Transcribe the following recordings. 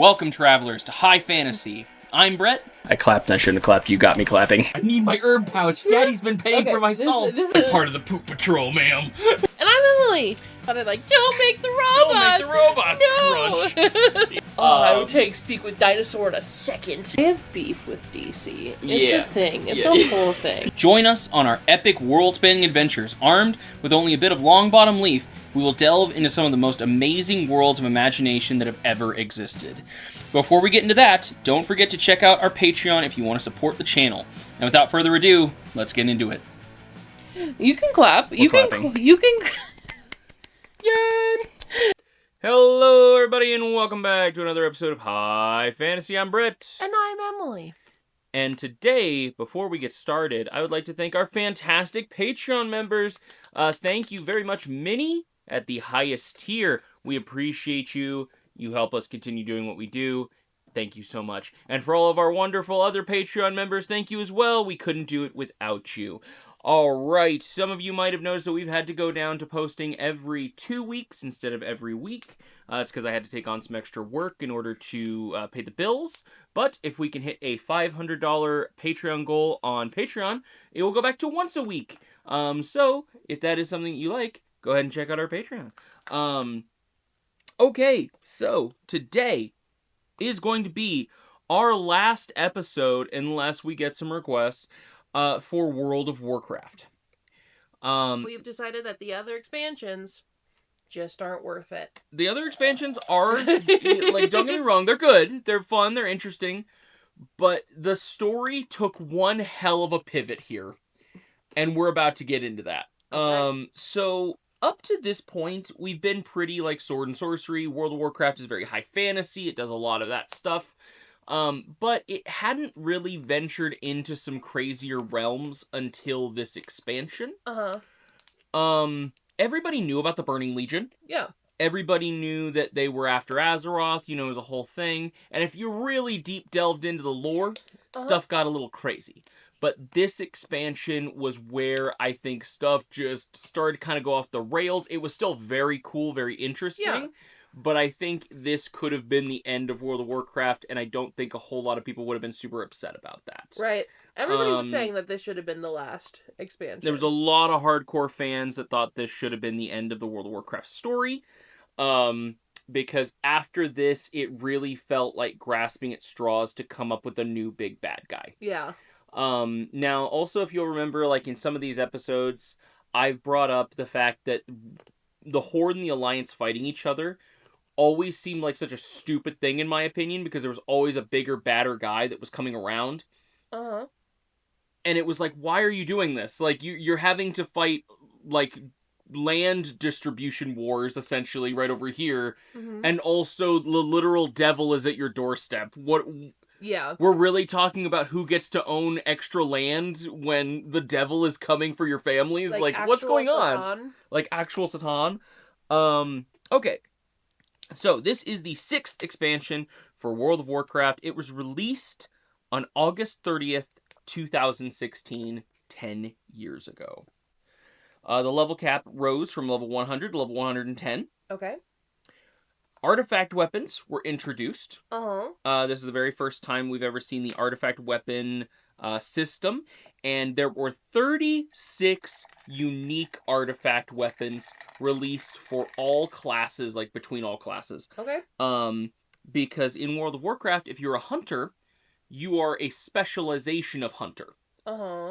Welcome, travelers, to High Fantasy. I'm Brett. I clapped and I shouldn't have clapped. You got me clapping. I need my herb pouch. Daddy's been paying for my salt. I'm part of the poop patrol, ma'am. And I'm Emily. But I'm like, don't make the robots. Don't make the robots crunch. I would take Speak with Dinosaur in a second. I have beef with DC. It's a thing. It's a whole thing. Join us on our epic world-spanning adventures. Armed with only a bit of Longbottom Leaf, we will delve into some of the most amazing worlds of imagination that have ever existed. Before we get into that, don't forget to check out our Patreon if you want to support the channel. And without further ado, let's get into it. You can clap. You can. Yay! Hello, everybody, and welcome back to another episode of High Fantasy. I'm Brett. And I'm Emily. And today, before we get started, I would like to thank our fantastic Patreon members. Thank you very much, Minnie, at the highest tier. We appreciate you. You help us continue doing what we do. Thank you so much. And for all of our wonderful other Patreon members, thank you as well. We couldn't do it without you. All right, some of you might have noticed that we've had to go down to posting every 2 weeks instead of every week. It's because I had to take on some extra work in order to pay the bills. But if we can hit a $500 Patreon goal on Patreon, it will go back to once a week. So if that is something you like, go ahead and check out our Patreon. Okay, so today is going to be our last episode, unless we get some requests, for World of Warcraft. We've decided that the other expansions just aren't worth it. The other expansions are, like, don't get me wrong, they're good, they're fun, they're interesting, but the story took one hell of a pivot here, and we're about to get into that. Okay. So up to this point, we've been pretty, like, sword and sorcery. World of Warcraft is very high fantasy. It does a lot of that stuff. But it hadn't really ventured into some crazier realms until this expansion. Everybody knew about the Burning Legion. Yeah. Everybody knew that they were after Azeroth, you know, it was a whole thing. And if you really deep delved into the lore, stuff got a little crazy. But this expansion was where I think stuff just started to kind of go off the rails. It was still very cool, very interesting. Yeah. But I think this could have been the end of World of Warcraft, and I don't think a whole lot of people would have been super upset about that. Right. Everybody was saying that this should have been the last expansion. There was a lot of hardcore fans that thought this should have been the end of the World of Warcraft story. Because after this, it really felt like grasping at straws to come up with a new big bad guy. Yeah. Now, also, if you'll remember, like, in some of these episodes, I've brought up the fact that the Horde and the Alliance fighting each other always seemed like such a stupid thing, in my opinion, because there was always a bigger, badder guy that was coming around. And it was like, why are you doing this? Like, you're having to fight, like, land distribution wars, essentially, right over here, and also the literal devil is at your doorstep. What... Yeah. We're really talking about who gets to own extra land when the devil is coming for your families? Like what's going on? Like actual Satan? Okay. So, this is the 6th expansion for World of Warcraft. It was released on August 30th, 2016, 10 years ago. The level cap rose from level 100 to level 110. Okay. Artifact weapons were introduced. This is the very first time we've ever seen the artifact weapon system. And there were 36 unique artifact weapons released for all classes, like between all classes. Okay. Because in World of Warcraft, if you're a hunter, you are a specialization of hunter.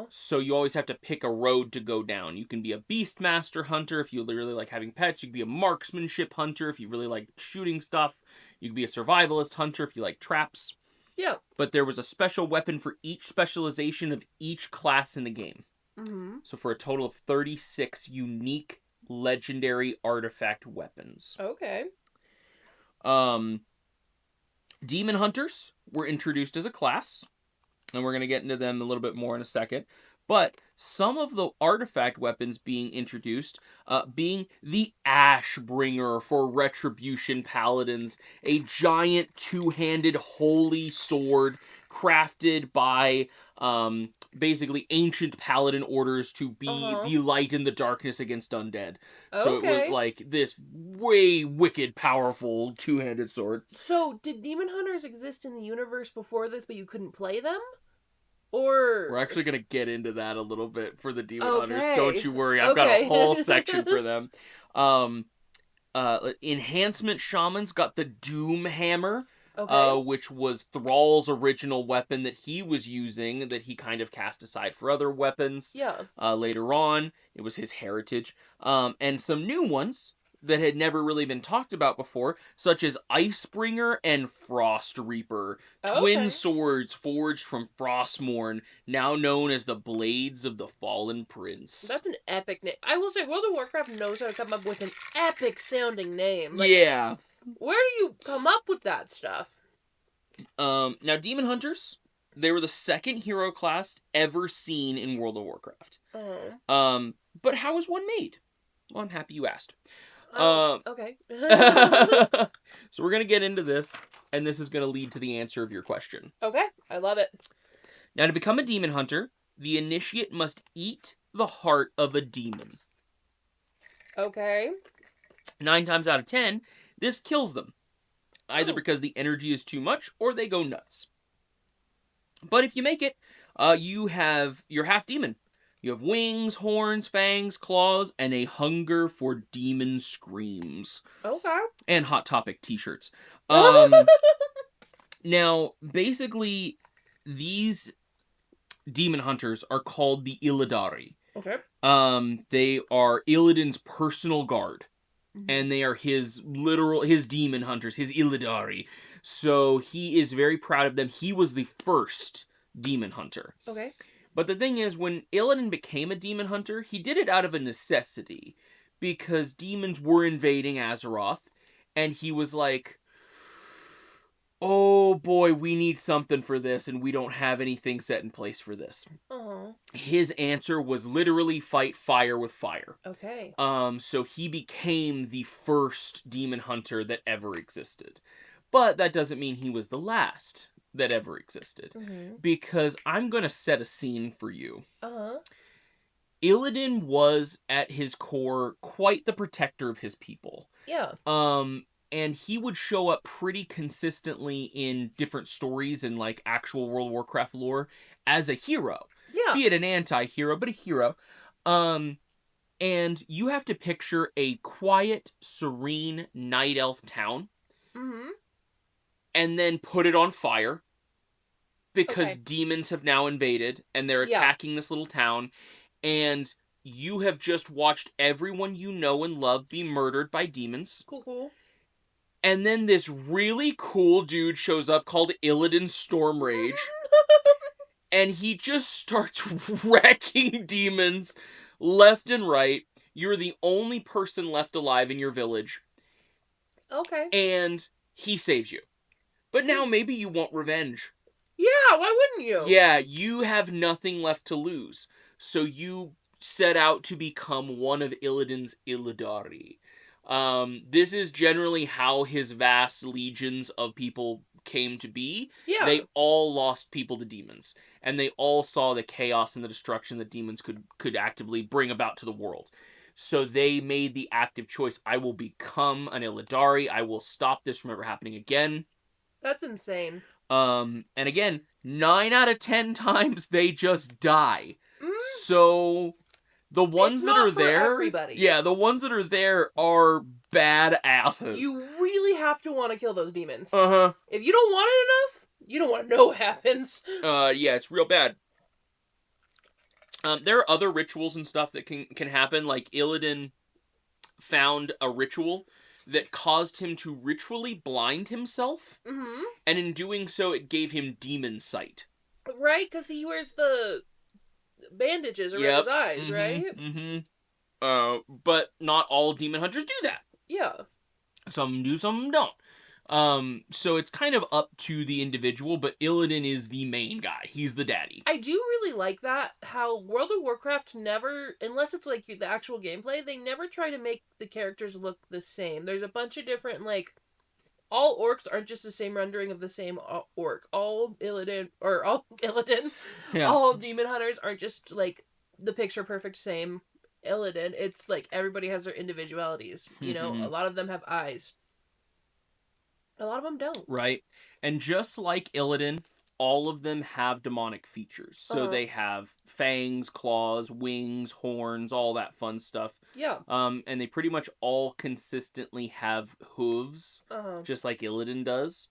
So you always have to pick a road to go down. You can be a Beastmaster hunter if you really like having pets. You can be a marksmanship hunter if you really like shooting stuff. You can be a survivalist hunter if you like traps. Yeah. But there was a special weapon for each specialization of each class in the game. So for a total of 36 unique legendary artifact weapons. Okay. Demon hunters were introduced as a class. And we're going to get into them a little bit more in a second. But some of the artifact weapons being introduced, being the Ashbringer for Retribution Paladins, a giant two-handed holy sword crafted by basically ancient paladin orders to be the light in the darkness against undead. So it was like this way wicked, powerful two-handed sword. So did demon hunters exist in the universe before this, but you couldn't play them? Or we're actually going to get into that a little bit for the demon hunters. Don't you worry. I've got a whole section for them. Enhancement shamans got the Doom Hammer, which was Thrall's original weapon that he was using, that he kind of cast aside for other weapons. Later on, it was his heritage. And some new ones that had never really been talked about before, such as Icebringer and Frost Reaper, twin swords forged from Frostmourne, now known as the Blades of the Fallen Prince. That's an epic name. I will say, World of Warcraft knows how to come up with an epic-sounding name. Yeah. Where do you come up with that stuff? Now, Demon Hunters, they were the second hero class ever seen in World of Warcraft. But how was one made? Well, I'm happy you asked. Okay. So we're going to get into this, and this is going to lead to the answer of your question. Okay, I love it. Now, to become a demon hunter, the initiate must eat the heart of a demon. Okay. 9 times out of 10, this kills them. Either because the energy is too much, or they go nuts. But if you make it, you're half demon. You have wings, horns, fangs, claws, and a hunger for demon screams. Okay. And Hot Topic t-shirts. Now, basically, these demon hunters are called the Illidari. Okay. They are Illidan's personal guard. And they are his demon hunters, his Illidari. So he is very proud of them. He was the first demon hunter. Okay. But the thing is, when Illidan became a demon hunter, he did it out of a necessity. Because demons were invading Azeroth. And he was like, oh boy, we need something for this, and we don't have anything set in place for this. His answer was literally fight fire with fire. Okay. So he became the first demon hunter that ever existed. But that doesn't mean he was the last that ever existed. Because I'm going to set a scene for you. Illidan was, at his core, quite the protector of his people. Yeah. And he would show up pretty consistently in different stories and, like, actual World of Warcraft lore as a hero. Yeah. Be it an anti-hero, but a hero. And you have to picture a quiet, serene night elf town. And then put it on fire. Because demons have now invaded, and they're attacking this little town. And you have just watched everyone you know and love be murdered by demons. Cool. And then this really cool dude shows up called Illidan Stormrage. And he just starts wrecking demons left and right. You're the only person left alive in your village. Okay. And he saves you. But now maybe you want revenge. Yeah, why wouldn't you? Yeah, you have nothing left to lose. So you set out to become one of Illidan's Illidari. This is generally how his vast legions of people came to be. Yeah. They all lost people to demons. And they all saw the chaos and the destruction that demons could actively bring about to the world. So they made the active choice, I will become an Illidari. I will stop this from ever happening again. That's insane. And again, 9 out of 10 times they just die. So the ones that are there, everybody. Yeah, the ones that are there are badasses. You really have to want to kill those demons. Uh-huh. If you don't want it enough, you don't want to know what happens. Yeah, it's real bad. There are other rituals and stuff that can happen. Like Illidan found a ritual that caused him to ritually blind himself. And in doing so, it gave him demon sight. Right, because he wears the bandages around his eyes, right? But not all demon hunters do that. Yeah. Some do, some don't. So it's kind of up to the individual, but Illidan is the main guy. He's the daddy. I do really like that, how World of Warcraft never, unless it's like the actual gameplay, they never try to make the characters look the same. There's a bunch of different, like, all orcs aren't just the same rendering of the same orc. All Illidan, Yeah. all demon hunters aren't just, like, the picture perfect same Illidan. It's like everybody has their individualities. You know, a lot of them have eyes. A lot of them don't. Right. And just like Illidan, all of them have demonic features. So they have fangs, claws, wings, horns, all that fun stuff. Yeah. And they pretty much all consistently have hooves, just like Illidan does.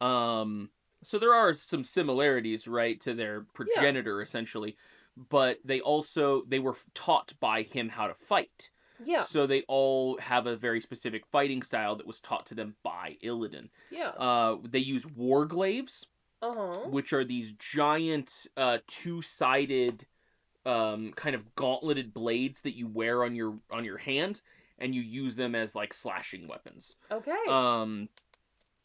So there are some similarities, right, to their progenitor, essentially. But they were taught by him how to fight. Yeah. So they all have a very specific fighting style that was taught to them by Illidan. Yeah. They use warglaives, which are these giant two-sided kind of gauntleted blades that you wear on your hand, and you use them as like slashing weapons. Okay. Now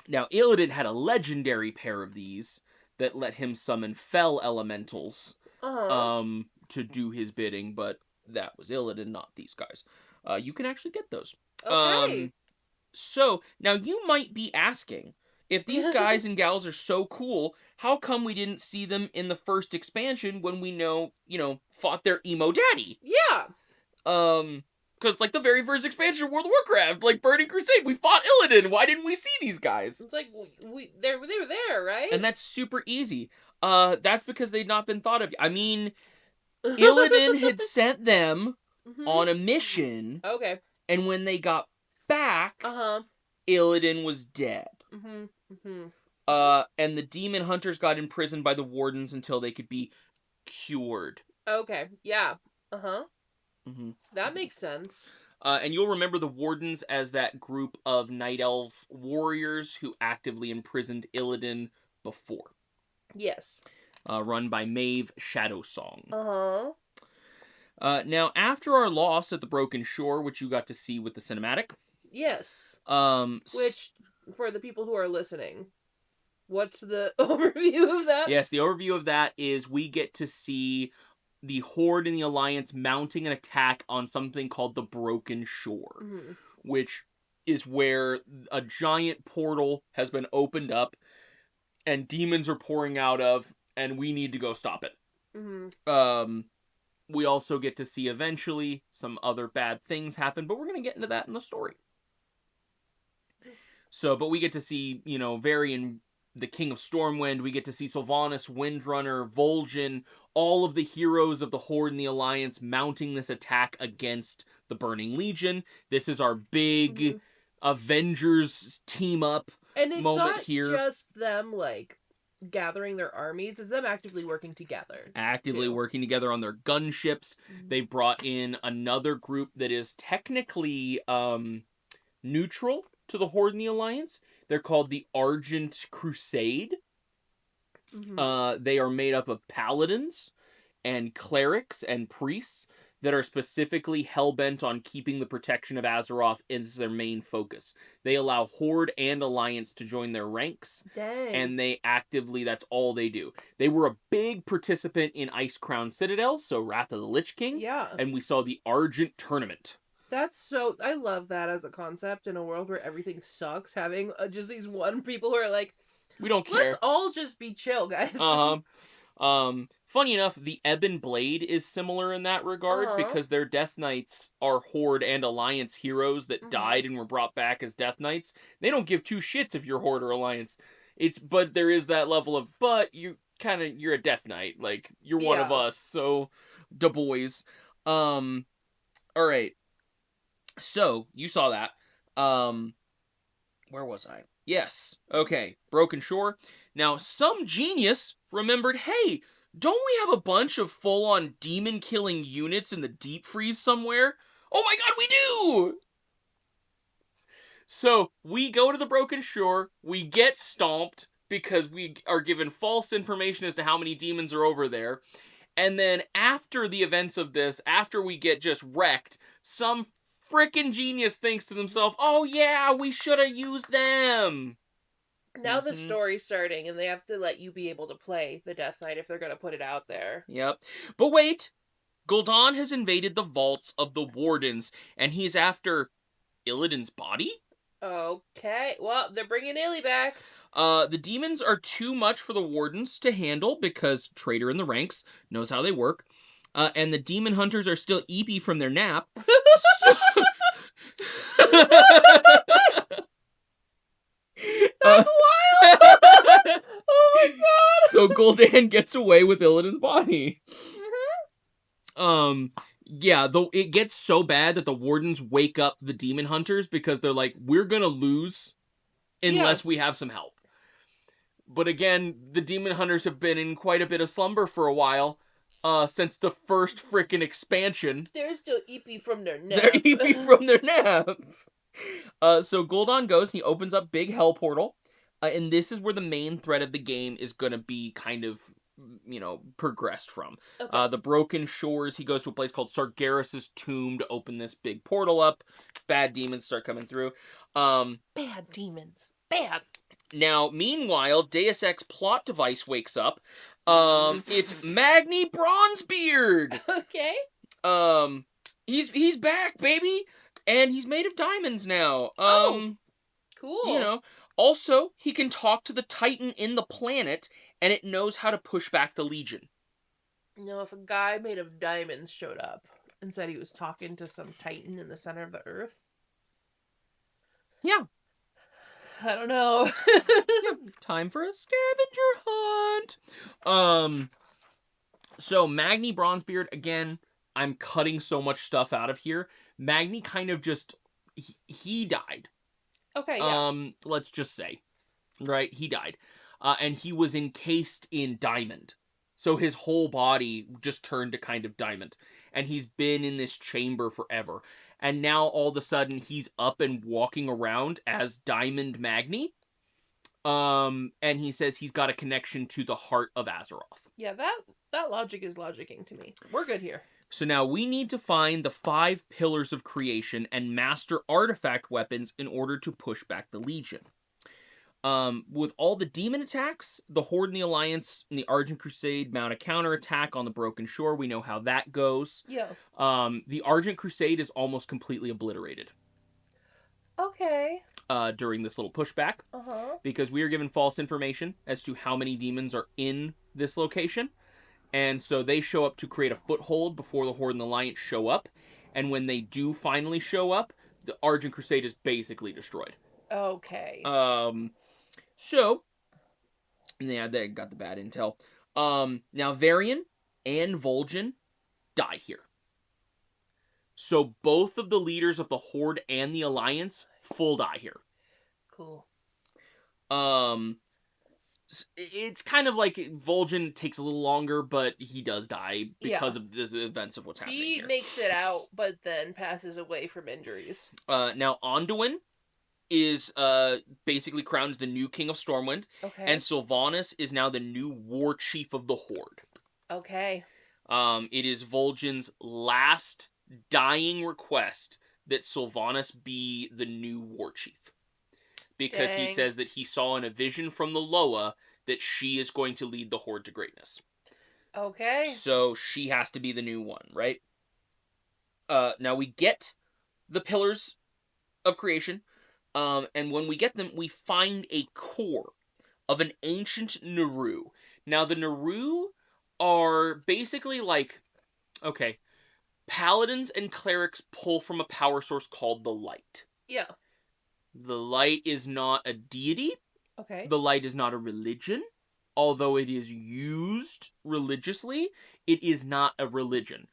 Illidan had a legendary pair of these that let him summon fell elementals to do his bidding, but that was Illidan, not these guys. You can actually get those. Okay. So, now you might be asking, if these guys and gals are so cool, how come we didn't see them in the first expansion when we fought their emo daddy? Yeah. Because, like, the very first expansion of World of Warcraft, like Burning Crusade, we fought Illidan. Why didn't we see these guys? It's like, they were there, right? And that's super easy. That's because they'd not been thought of. I mean, Illidan had sent them on a mission. Okay. And when they got back, Illidan was dead. And the demon hunters got imprisoned by the wardens until they could be cured. Okay. Yeah. That makes sense. And you'll remember the wardens as that group of night elf warriors who actively imprisoned Illidan before. Yes. Run by Maeve Shadowsong. Now, after our loss at the Broken Shore, which you got to see with the cinematic. Yes. Which, for the people who are listening, what's the overview of that? Yes, the overview of that is we get to see the Horde and the Alliance mounting an attack on something called the Broken Shore, which is where a giant portal has been opened up and demons are pouring out of, and we need to go stop it. We also get to see eventually some other bad things happen, but we're going to get into that in the story. So, but we get to see, Varian, the King of Stormwind, we get to see Sylvanas, Windrunner, Vol'jin, all of the heroes of the Horde and the Alliance mounting this attack against the Burning Legion. This is our big Avengers team-up moment here. And it's not just them, like, gathering their armies, is them actively working together. Working together on their gunships. They brought in another group that is technically neutral to the Horde and the Alliance. They're called the Argent Crusade. They are made up of paladins and clerics and priests that are specifically hell-bent on keeping the protection of Azeroth as their main focus. They allow Horde and Alliance to join their ranks. Dang. And they actively, that's all they do. They were a big participant in Icecrown Citadel, so Wrath of the Lich King. Yeah. And we saw the Argent Tournament. I love that as a concept in a world where everything sucks, having just these one people who are like, we don't care. Let's all just be chill, guys. Funny enough, the Ebon Blade is similar in that regard because their Death Knights are Horde and Alliance heroes that died and were brought back as Death Knights. They don't give two shits if you're Horde or Alliance. But there is that level of, but you're a Death Knight. Like, you're one of us, so, da boys. Alright. So, you saw that. Where was I? Yes. Okay. Broken Shore. Now, some genius remembered, hey, don't we have a bunch of full-on demon-killing units in the deep freeze somewhere? Oh my god, we do! So, we go to the Broken Shore, we get stomped because we are given false information as to how many demons are over there, and then after the events of this, after we get just wrecked, some frickin' genius thinks to themselves, oh yeah, we should have used them. Now the story's starting, and they have to let you be able to play the Death Knight if they're going to put it out there. Yep. But wait! Gul'dan has invaded the vaults of the Wardens, and he's after Illidan's body? Okay, well, they're bringing Illy back. The demons are too much for the Wardens to handle because traitor in the ranks knows how they work. And the demon hunters are still eepy from their nap. So... That's wild! Oh my god! So Gul'dan gets away with Illidan's body. Yeah, though it gets so bad that the Wardens wake up the demon hunters because they're like, we're gonna lose unless we have some help. But again, the demon hunters have been in quite a bit of slumber for a while, since the first frickin' expansion. They're still eepy from their nap. They're eepy from their nap. So Gul'dan goes and he opens up big hell portal, and this is where the main thread of the game is gonna be kind of, progressed from. Okay. The Broken Shores, he goes to a place called Sargeras' tomb to open this big portal up. Bad demons start coming through. Bad demons. Bad. Now, meanwhile, Deus Ex plot device wakes up. It's Magni Bronzebeard. Okay. He's back, baby, and he's made of diamonds now. Cool. Also, he can talk to the Titan in the planet, and it knows how to push back the Legion. If a guy made of diamonds showed up and said he was talking to some Titan in the center of the Earth. Yeah. I don't know. Time for a scavenger hunt. So Magni Bronzebeard, again, I'm cutting so much stuff out of here. Magni kind of just, he died. Okay, yeah. Let's just say, right, he died. And he was encased in diamond. So his whole body just turned to kind of diamond. And he's been in this chamber forever. And now all of a sudden he's up and walking around as Diamond Magni. And he says he's got a connection to the heart of Azeroth. Yeah, that logic is logicking to me. We're good here. So now we need to find the 5 pillars of creation and master artifact weapons in order to push back the Legion. With all the demon attacks, the Horde and the Alliance and the Argent Crusade mount a counterattack on the Broken Shore. We know how that goes. Yeah. The Argent Crusade is almost completely obliterated. Okay. During this little pushback. Uh-huh. Because we are given false information as to how many demons are in this location. And so they show up to create a foothold before the Horde and the Alliance show up. And when they do finally show up, the Argent Crusade is basically destroyed. Okay. So, yeah, they got the bad intel. Now Varian and Vol'jin die here. So both of the leaders of the Horde and the Alliance full die here. Cool. It's kind of like Vol'jin takes a little longer, but he does die because of the events of what's happening He here. makes it out, but then passes away from injuries. Now Anduin is basically crowned the new king of Stormwind. Okay. And Sylvanas is now the new war chief of the Horde. Okay. It is Vol'jin's last dying request that Sylvanas be the new war chief. Because he says that he saw in a vision from the Loa that she is going to lead the Horde to greatness. Okay. So she has to be the new one, right? Now we get the pillars of creation. And when we get them, we find a core of an ancient Naru. Now, the Naru are basically like, okay, paladins and clerics pull from a power source called the light. Yeah. The light is not a deity. Okay. The light is not a religion. Although it is used religiously, it is not a religion.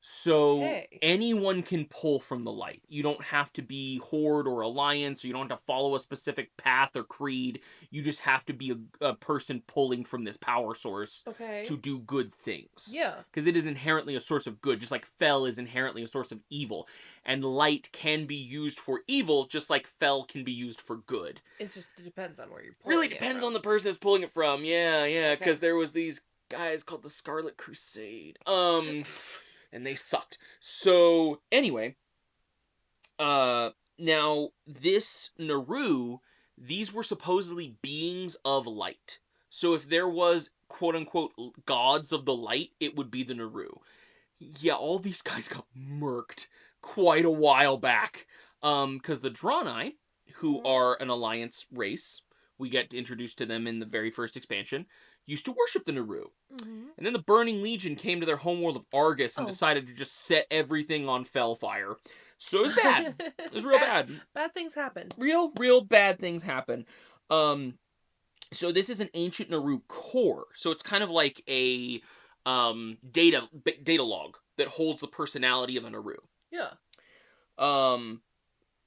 So anyone can pull from the light. You don't have to be Horde or Alliance, or you don't have to follow a specific path or creed. You just have to be a person pulling from this power source to do good things. Yeah. Because it is inherently a source of good, just like Fel is inherently a source of evil. And light can be used for evil, just like Fel can be used for good. It just depends on where you're pulling Really depends on the person that's pulling it from. Yeah, because there was these guys called the Scarlet Crusade. And they sucked. So, anyway, now, this Naru these were supposedly beings of light. So if there was, quote-unquote, gods of the light, it would be the Naru. Yeah, all these guys got murked quite a while back. Because the Draenei, who are an alliance race, we get introduced to them in the very first expansion, used to worship the Naru. Mm-hmm. And then the Burning Legion came to their homeworld of Argus and decided to just set everything on fellfire. So it was bad. It was real bad. Bad things happen. Real bad things happen. So this is an ancient Naru core. So it's kind of like a data log that holds the personality of a Naru. Yeah.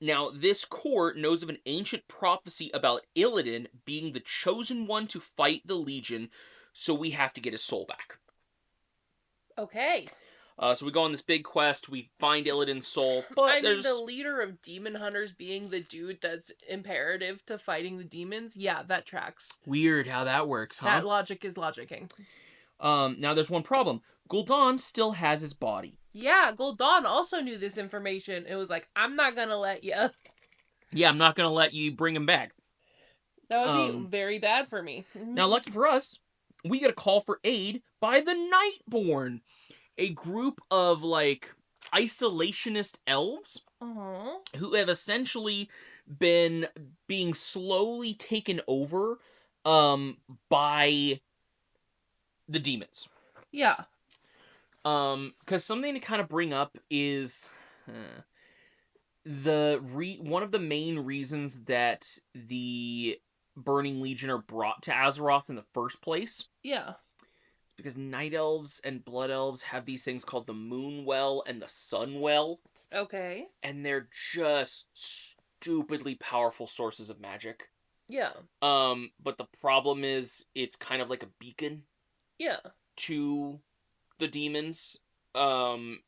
Now, this core knows of an ancient prophecy about Illidan being the chosen one to fight the Legion, so we have to get his soul back. Okay. So we go on this big quest, we find Illidan's soul, but mean, the leader of demon hunters being the dude that's imperative to fighting the demons, yeah, that tracks. Weird how that works, huh? That logic is logicking. Now there's one problem. Gul'dan still has his body. Yeah, Gul'dan also knew this information. It was like, I'm not gonna let you. Yeah, I'm not gonna let you bring him back. That would be very bad for me. Now, lucky for us, we get a call for aid by the Nightborn, a group of, like, isolationist elves who have essentially been being slowly taken over by the demons. Yeah. Because something to kind of bring up is one of the main reasons that the Burning Legion are brought to Azeroth in the first place. Yeah. Because Night Elves and Blood Elves have these things called the Moon Well and the Sun Well. Okay. And they're just stupidly powerful sources of magic. Yeah. But the problem is it's kind of like a beacon. Yeah. To the demons. And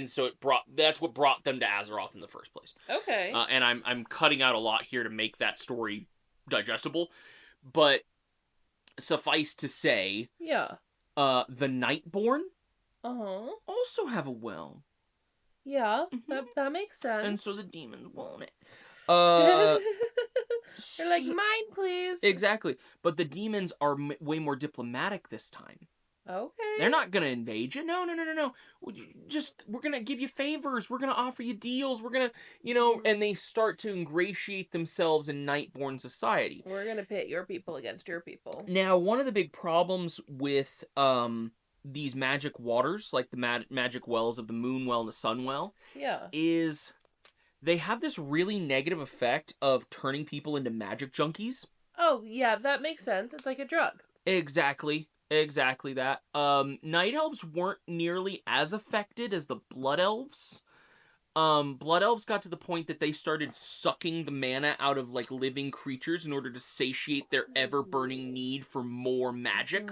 so that's what brought them to Azeroth in the first place. Okay. And I'm cutting out a lot here to make that story digestible. But suffice to say, yeah. The Nightborn also have a well. Yeah, that makes sense. And so the demons want it. They're like, mine, please. Exactly. But the demons are way more diplomatic this time. Okay. They're not gonna invade you. No. We're gonna give you favors. We're gonna offer you deals. We're gonna, and they start to ingratiate themselves in Nightborn society. We're gonna pit your people against your people. Now, one of the big problems with these magic waters, like the magic wells of the Moon Well and the Sun Well, is they have this really negative effect of turning people into magic junkies. Oh, yeah, that makes sense. It's like a drug. Exactly that. Night Elves weren't nearly as affected as the Blood Elves. Blood Elves got to the point that they started sucking the mana out of, like, living creatures in order to satiate their ever-burning need for more magic.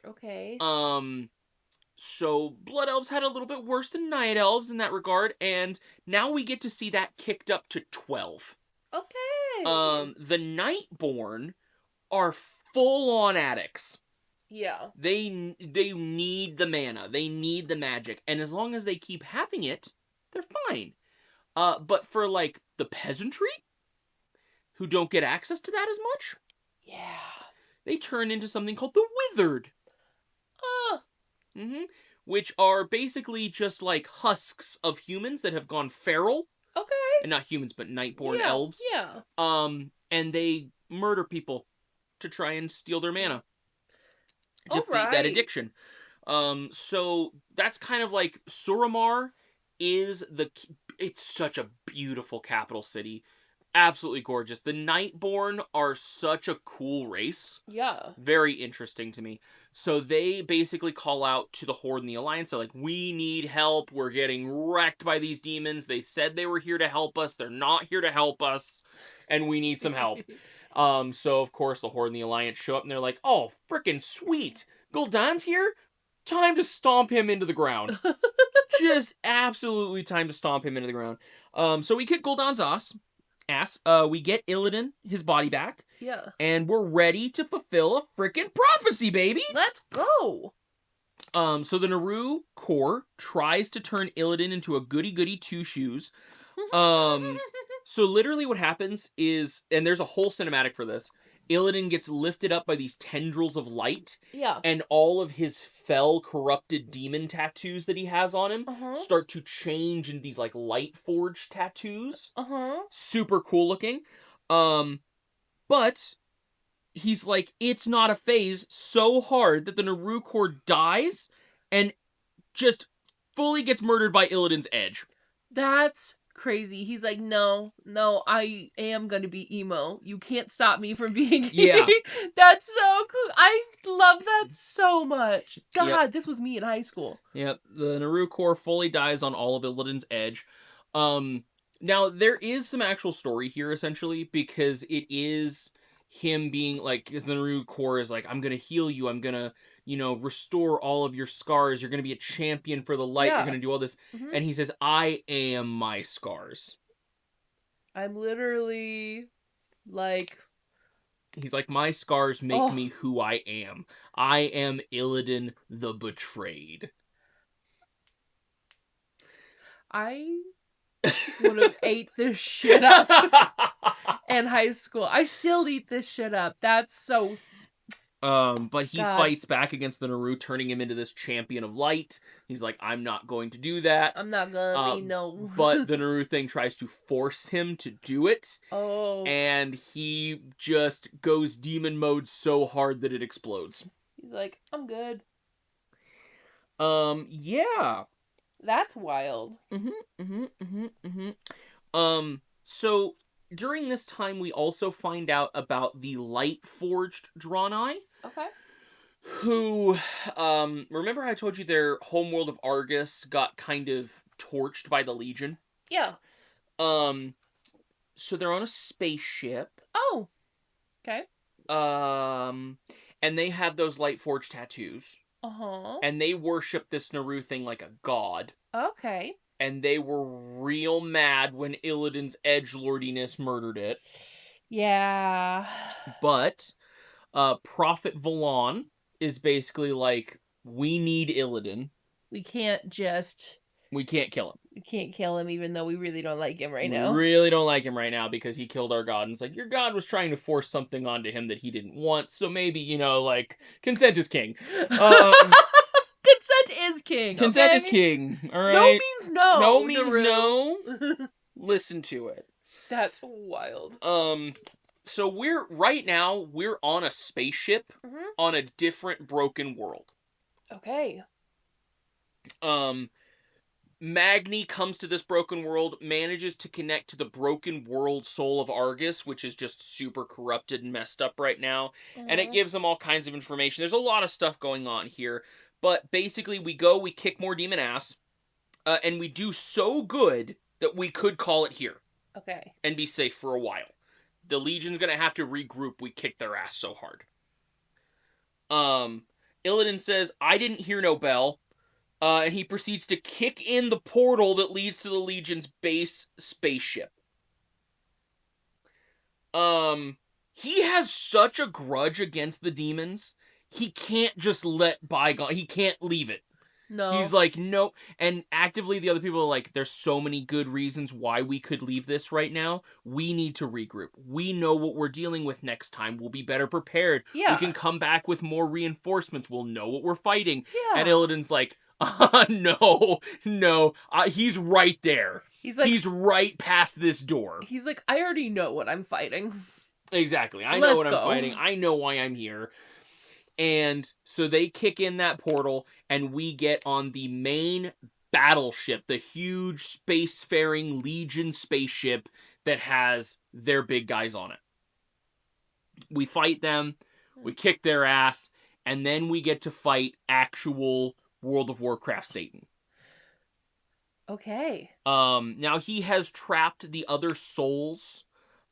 Okay. So Blood Elves had a little bit worse than Night Elves in that regard, and now we get to see that kicked up to 12. Okay. The Nightborn are full-on addicts. Yeah. They need the mana. They need the magic. And as long as they keep having it, they're fine. But for, like, the peasantry, who don't get access to that as much, they turn into something called the Withered. Which are basically just, like, husks of humans that have gone feral. Okay. And not humans, but Nightborn elves. Yeah. And they murder people to try and steal their mana. To feed that addiction. So that's kind of like Suramar is it's such a beautiful capital city. Absolutely gorgeous. The Nightborn are such a cool race. Yeah. Very interesting to me. So they basically call out to the Horde and the Alliance. They're like, we need help. We're getting wrecked by these demons. They said they were here to help us. They're not here to help us. And we need some help. So, of course, the Horde and the Alliance show up, and they're like, oh, frickin' sweet. Gul'dan's here? Time to stomp him into the ground. Just absolutely time to stomp him into the ground. So we kick Gul'dan's ass. We get Illidan, his body back. Yeah. And we're ready to fulfill a frickin' prophecy, baby! Let's go! So the Naru core tries to turn Illidan into a goody-goody two-shoes. So literally what happens is, and there's a whole cinematic for this, Illidan gets lifted up by these tendrils of light, Yeah. and all of his fell, corrupted demon tattoos that he has on him Uh-huh. start to change into these, like, light forged tattoos. Uh-huh. Super cool looking. But he's like, it's not a phase so hard that the Naru core dies and just fully gets murdered by Illidan's edge. That's crazy. He's like, no, I am gonna be emo. You can't stop me from being Yeah. That's so cool. I love that so much. God, Yep. this was me in high school. Yep, the Naru core fully dies on all of Illidan's edge. Now there is some actual story here, essentially, because it is him being like, because the Naru core is like, I'm gonna heal you, I'm gonna, restore all of your scars, you're gonna be a champion for the light, you're Yeah. gonna do all this, Mhm. and he says, I am my scars. I'm literally like, He's like, my scars make oh, me who I am. I am Illidan the Betrayed. I would have ate this shit up in high school. I still eat this shit up. That's so. But he God. fights back against the Naru, turning him into this champion of light. He's like, I'm not going to do that. I'm not gonna be no. But the Naru thing tries to force him to do it. Oh. And he just goes demon mode so hard that it explodes. He's like, I'm good. Yeah. That's wild. So during this time, we also find out about the light forged Draenei. Okay. Who, remember I told you their homeworld of Argus got kind of torched by the Legion? Yeah. So they're on a spaceship. Oh. Okay. And they have those light forged tattoos. Uh-huh. And they worship this Naru thing like a god. Okay. And they were real mad when Illidan's edgelordiness murdered it. Yeah. But, Prophet Valon is basically like, we need Illidan. We can't just... We can't kill him. We can't kill him even though we really don't like him right now. We really don't like him right now because he killed our god. And it's like, your god was trying to force something onto him that he didn't want. So maybe, consent is king. Consent is king. Consent okay? is king. All right. No means no. No means Naru. no. Listen to it. That's wild. So we're on a spaceship on a different broken world. Okay. Magni comes to this broken world, manages to connect to the broken world soul of Argus, which is just super corrupted and messed up right now. And it gives them all kinds of information. There's a lot of stuff going on here. But basically, we kick more demon ass, and we do so good that we could call it here. Okay. And be safe for a while. The Legion's gonna have to regroup, we kick their ass so hard. Illidan says, I didn't hear no bell. And he proceeds to kick in the portal that leads to the Legion's base spaceship. He has such a grudge against the demons. He can't just let bygone. He can't leave it. No. He's like, nope. And actively, the other people are like, there's so many good reasons why we could leave this right now. We need to regroup. We know what we're dealing with next time. We'll be better prepared. Yeah. We can come back with more reinforcements. We'll know what we're fighting. Yeah. And Illidan's like, no. He's right there. He's right past this door. He's like, I already know what I'm fighting. Exactly. I know what I'm fighting. I know why I'm here. And so they kick in that portal, and we get on the main battleship, the huge spacefaring Legion spaceship that has their big guys on it. We fight them, we kick their ass, and then we get to fight actual World of Warcraft Satan. Okay. Now he has trapped the other souls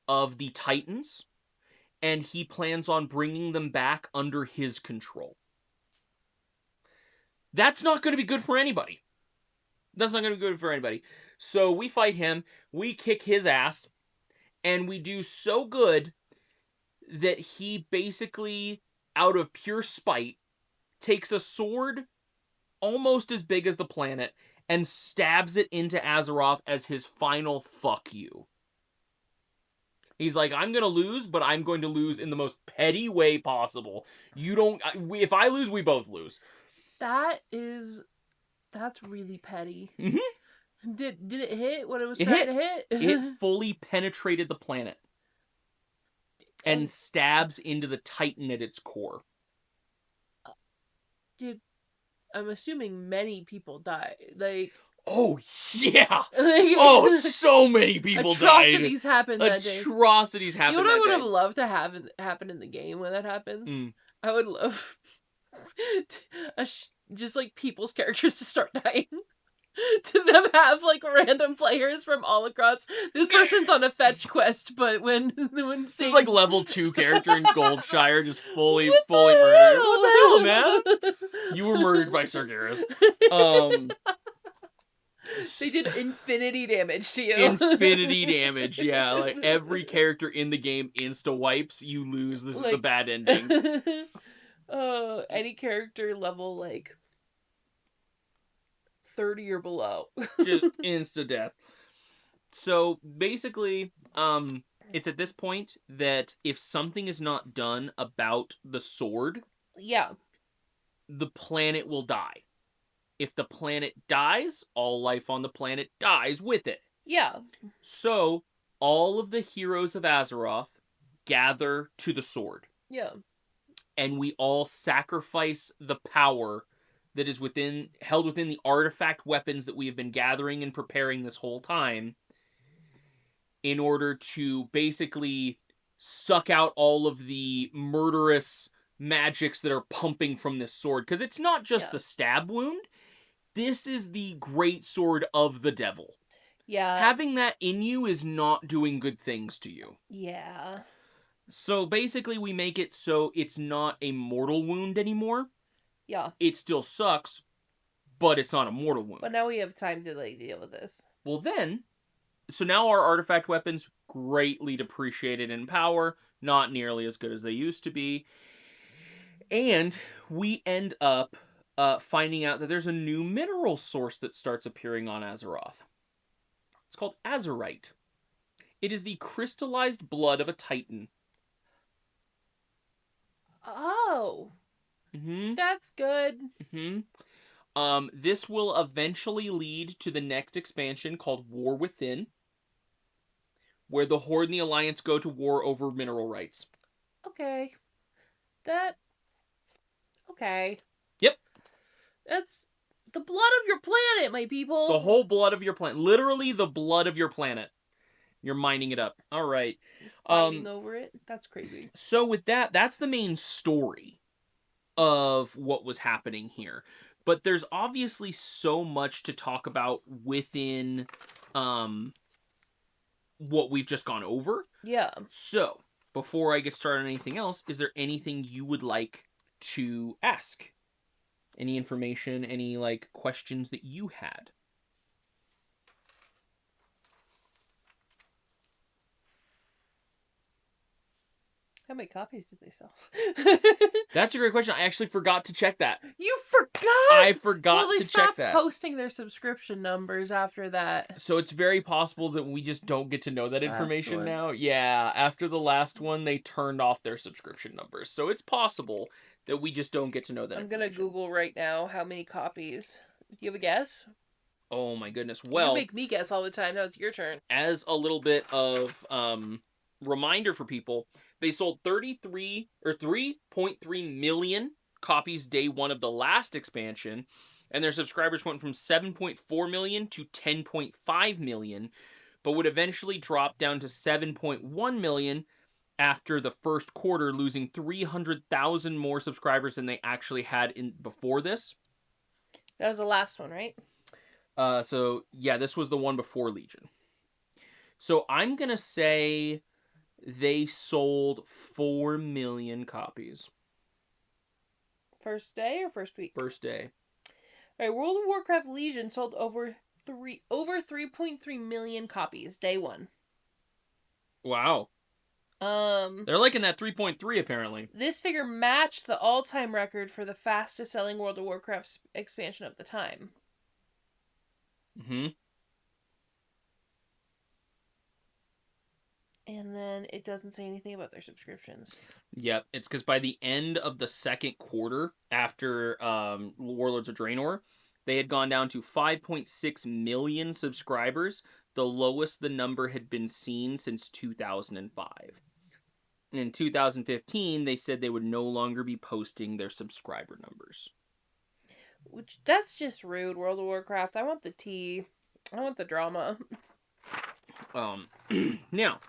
of the Titans, and he plans on bringing them back under his control. That's not going to be good for anybody. So we fight him, we kick his ass, and we do so good that he basically, out of pure spite, takes a sword almost as big as the planet and stabs it into Azeroth as his final fuck you. He's like, I'm gonna lose, but I'm going to lose in the most petty way possible. You don't. If I lose, we both lose. That's really petty. Mm-hmm. Did it hit what it was It trying hit. to hit? It fully penetrated the planet and And stabs into the Titan at its core. dude, I'm assuming many people died. Like, Oh yeah. like Oh, so many people atrocities died. happened that day. Atrocities happened You know that what I day. would have loved to have happen in the game when that happens? Mm. I would love just like people's characters to start dying. To them have like random players from all across. This person's on a fetch quest, but when There's like level 2 character in Goldshire just fully What the murdered. hell? What the hell, man? You were murdered by Sir Gareth. They did infinity damage to you. Infinity damage, yeah. Like every character in the game insta wipes, you lose. This is the bad ending. Any character level like 30 or below. Just insta death. So basically, it's at this point that if something is not done about the sword, yeah, the planet will die. If the planet dies, all life on the planet dies with it. Yeah. So, all of the heroes of Azeroth gather to the sword. Yeah. And we all sacrifice the power that is held within the artifact weapons that we have been gathering and preparing this whole time in order to basically suck out all of the murderous magics that are pumping from this sword. Because it's not just the stab wound. This is the great sword of the devil. Yeah. Having that in you is not doing good things to you. Yeah. So basically we make it so it's not a mortal wound anymore. Yeah. It still sucks, but it's not a mortal wound. But now we have time to like deal with this. Well then, so now our artifact weapons greatly depreciated in power, not nearly as good as they used to be. And we end up finding out that there's a new mineral source that starts appearing on Azeroth. It's called azurite. It is the crystallized blood of a titan. Oh. Mm-hmm. That's good. Mm-hmm. This will eventually lead to the next expansion called War Within, where the Horde and the Alliance go to war over mineral rights. Okay. Okay. Yep. That's the blood of your planet, my people. The whole blood of your planet. Literally the blood of your planet. You're mining it up. All right. Mining over it? That's crazy. So with that, that's the main story of what was happening here. But there's obviously so much to talk about within what we've just gone over. Yeah. So, before I get started on anything else, is there anything you would like to ask? Any information, any like questions that you had? How many copies did they sell? That's a great question. I actually forgot to check that. You forgot? I forgot they to check that. stopped posting their subscription numbers after that. So it's very possible that we just don't get to know that information now. Yeah, after the last one, they turned off their subscription numbers. So it's possible that we just don't get to know that I'm going to Google right now how many copies. Do you have a guess? Oh my goodness. Well, you make me guess all the time. Now it's your turn. As a little bit of reminder for people, they sold 3.3 million copies day one of the last expansion, and their subscribers went from 7.4 million to 10.5 million, but would eventually drop down to 7.1 million after the first quarter, losing 300,000 more subscribers than they actually had in before this. That was the last one, right? So yeah, this was the one before Legion. So I'm gonna say they sold 4 million copies. First day or first week? First day. All right, World of Warcraft Legion sold over 3.3 million copies day one. Wow. They're like in that 3.3 apparently. This figure matched the all-time record for the fastest selling World of Warcraft expansion of the time. Mm-hmm. And then it doesn't say anything about their subscriptions. Yep, it's because by the end of the second quarter, after Warlords of Draenor, they had gone down to 5.6 million subscribers, the lowest the number had been seen since 2005. And in 2015, they said they would no longer be posting their subscriber numbers. Which, that's just rude, World of Warcraft. I want the tea. I want the drama. Um, now,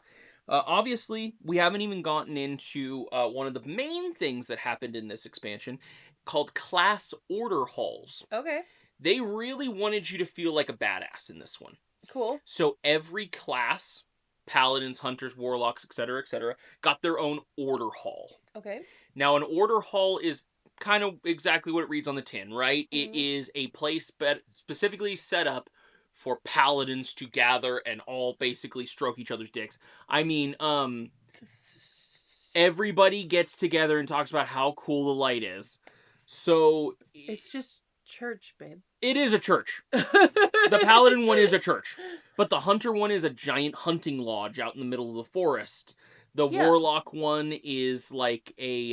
obviously, we haven't even gotten into one of the main things that happened in this expansion called class order halls. Okay. They really wanted you to feel like a badass in this one. Cool. So every class, paladins, hunters, warlocks, etc., got their own order hall. Okay. Now, an order hall is kind of exactly what it reads on the tin, right? Mm-hmm. It is a place specifically set up for paladins to gather and all basically stroke each other's dicks. I mean, everybody gets together and talks about how cool the light is. So It's just church, babe. it is a church. The paladin one is a church, but the hunter one is a giant hunting lodge out in the middle of the forest. The warlock one is like a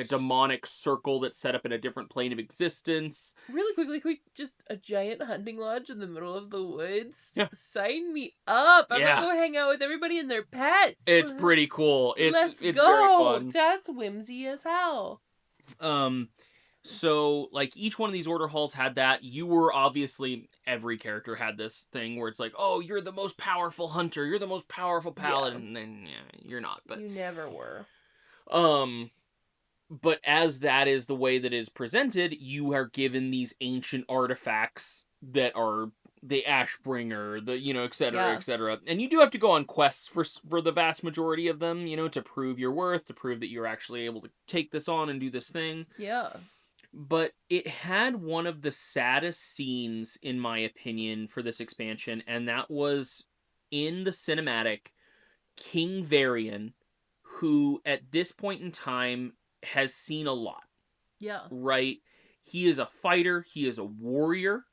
demonic circle that's set up in a different plane of existence. Really quick, just a giant hunting lodge in the middle of the woods. Yeah. Sign me up. I'm Yeah. gonna go hang out with everybody and their pets. It's pretty cool. Let's it's go. very fun. That's whimsy as hell. So, like, each one of these order halls had that. You were obviously, every character had this thing where it's like, oh, you're the most powerful hunter, you're the most powerful paladin, and you're not. But you never were. But as that is the way that is presented, you are given these ancient artifacts that are the Ashbringer, the, etc. And you do have to go on quests for the vast majority of them, to prove your worth, to prove that you're actually able to take this on and do this thing. Yeah. But it had one of the saddest scenes, in my opinion, for this expansion, and that was in the cinematic, King Varian, who at this point in time has seen a lot. Yeah. Right? He is a fighter, he is a warrior,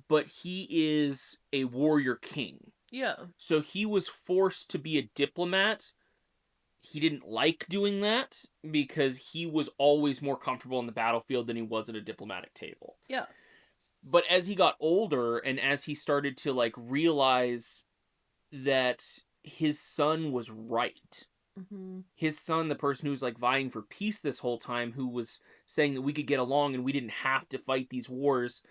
but he is a warrior king. Yeah. So he was forced to be a diplomat. He didn't like doing that because he was always more comfortable on the battlefield than he was at a diplomatic table. Yeah. But as he got older and as he started to realize that his son was right. Mm-hmm. His son, the person who's vying for peace this whole time, who was saying that we could get along and we didn't have to fight these wars.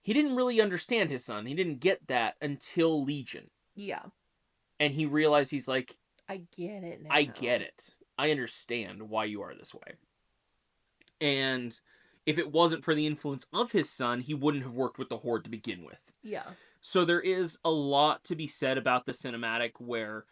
He didn't really understand his son. He didn't get that until Legion. Yeah. And he realized he's like, I get it now. I get it. I understand why you are this way. And if it wasn't for the influence of his son, he wouldn't have worked with the Horde to begin with. Yeah. So there is a lot to be said about the cinematic where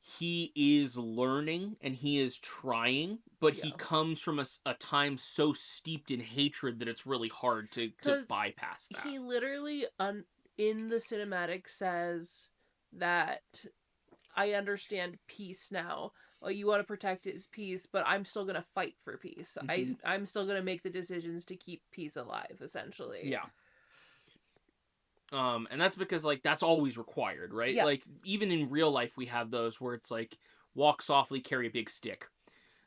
he is learning and he is trying, but he comes from a time so steeped in hatred that it's really hard to bypass that. He literally, in the cinematic, says that I understand peace now. Well, you want to protect his peace, but I'm still going to fight for peace. Mm-hmm. I'm still going to make the decisions to keep peace alive, essentially. Yeah. And that's because, that's always required, right? Yeah. Even in real life, we have those where it's walk softly, carry a big stick.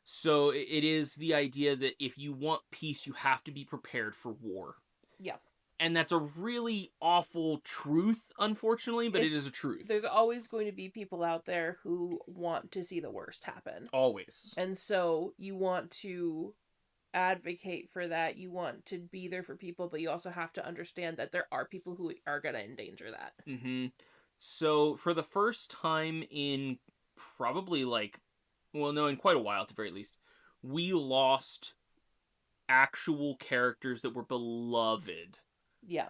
So it is the idea that if you want peace, you have to be prepared for war. Yeah. And that's a really awful truth, unfortunately, but it is a truth. There's always going to be people out there who want to see the worst happen. Always. And so you want to advocate for that. You want to be there for people, but you also have to understand that there are people who are going to endanger that. Mm-hmm. So for the first time in probably in quite a while at the very least, we lost actual characters that were beloved. Yeah.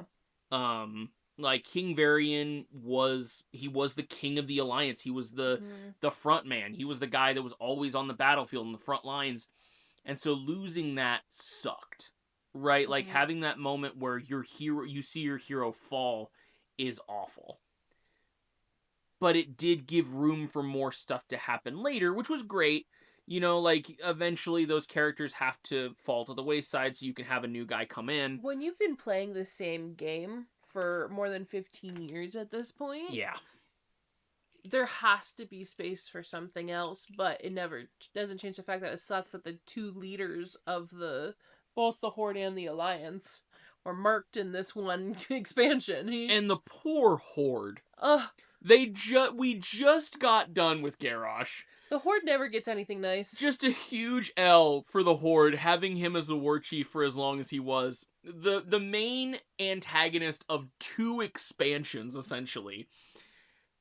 King Varian was the king of the Alliance. He was the front man. He was the guy that was always on the battlefield in the front lines. And so losing that sucked. Right? Mm-hmm. Having that moment where you see your hero fall is awful. But it did give room for more stuff to happen later, which was great. Eventually those characters have to fall to the wayside so you can have a new guy come in. When you've been playing the same game for more than 15 years at this point... Yeah. there has to be space for something else, but it never doesn't change the fact that it sucks that the two leaders of both the Horde and the Alliance were murked in this one expansion. And the poor Horde. Ugh. We just got done with Garrosh. The Horde never gets anything nice. Just a huge L for the Horde, having him as the war chief for as long as he was. The main antagonist of 2 expansions, essentially.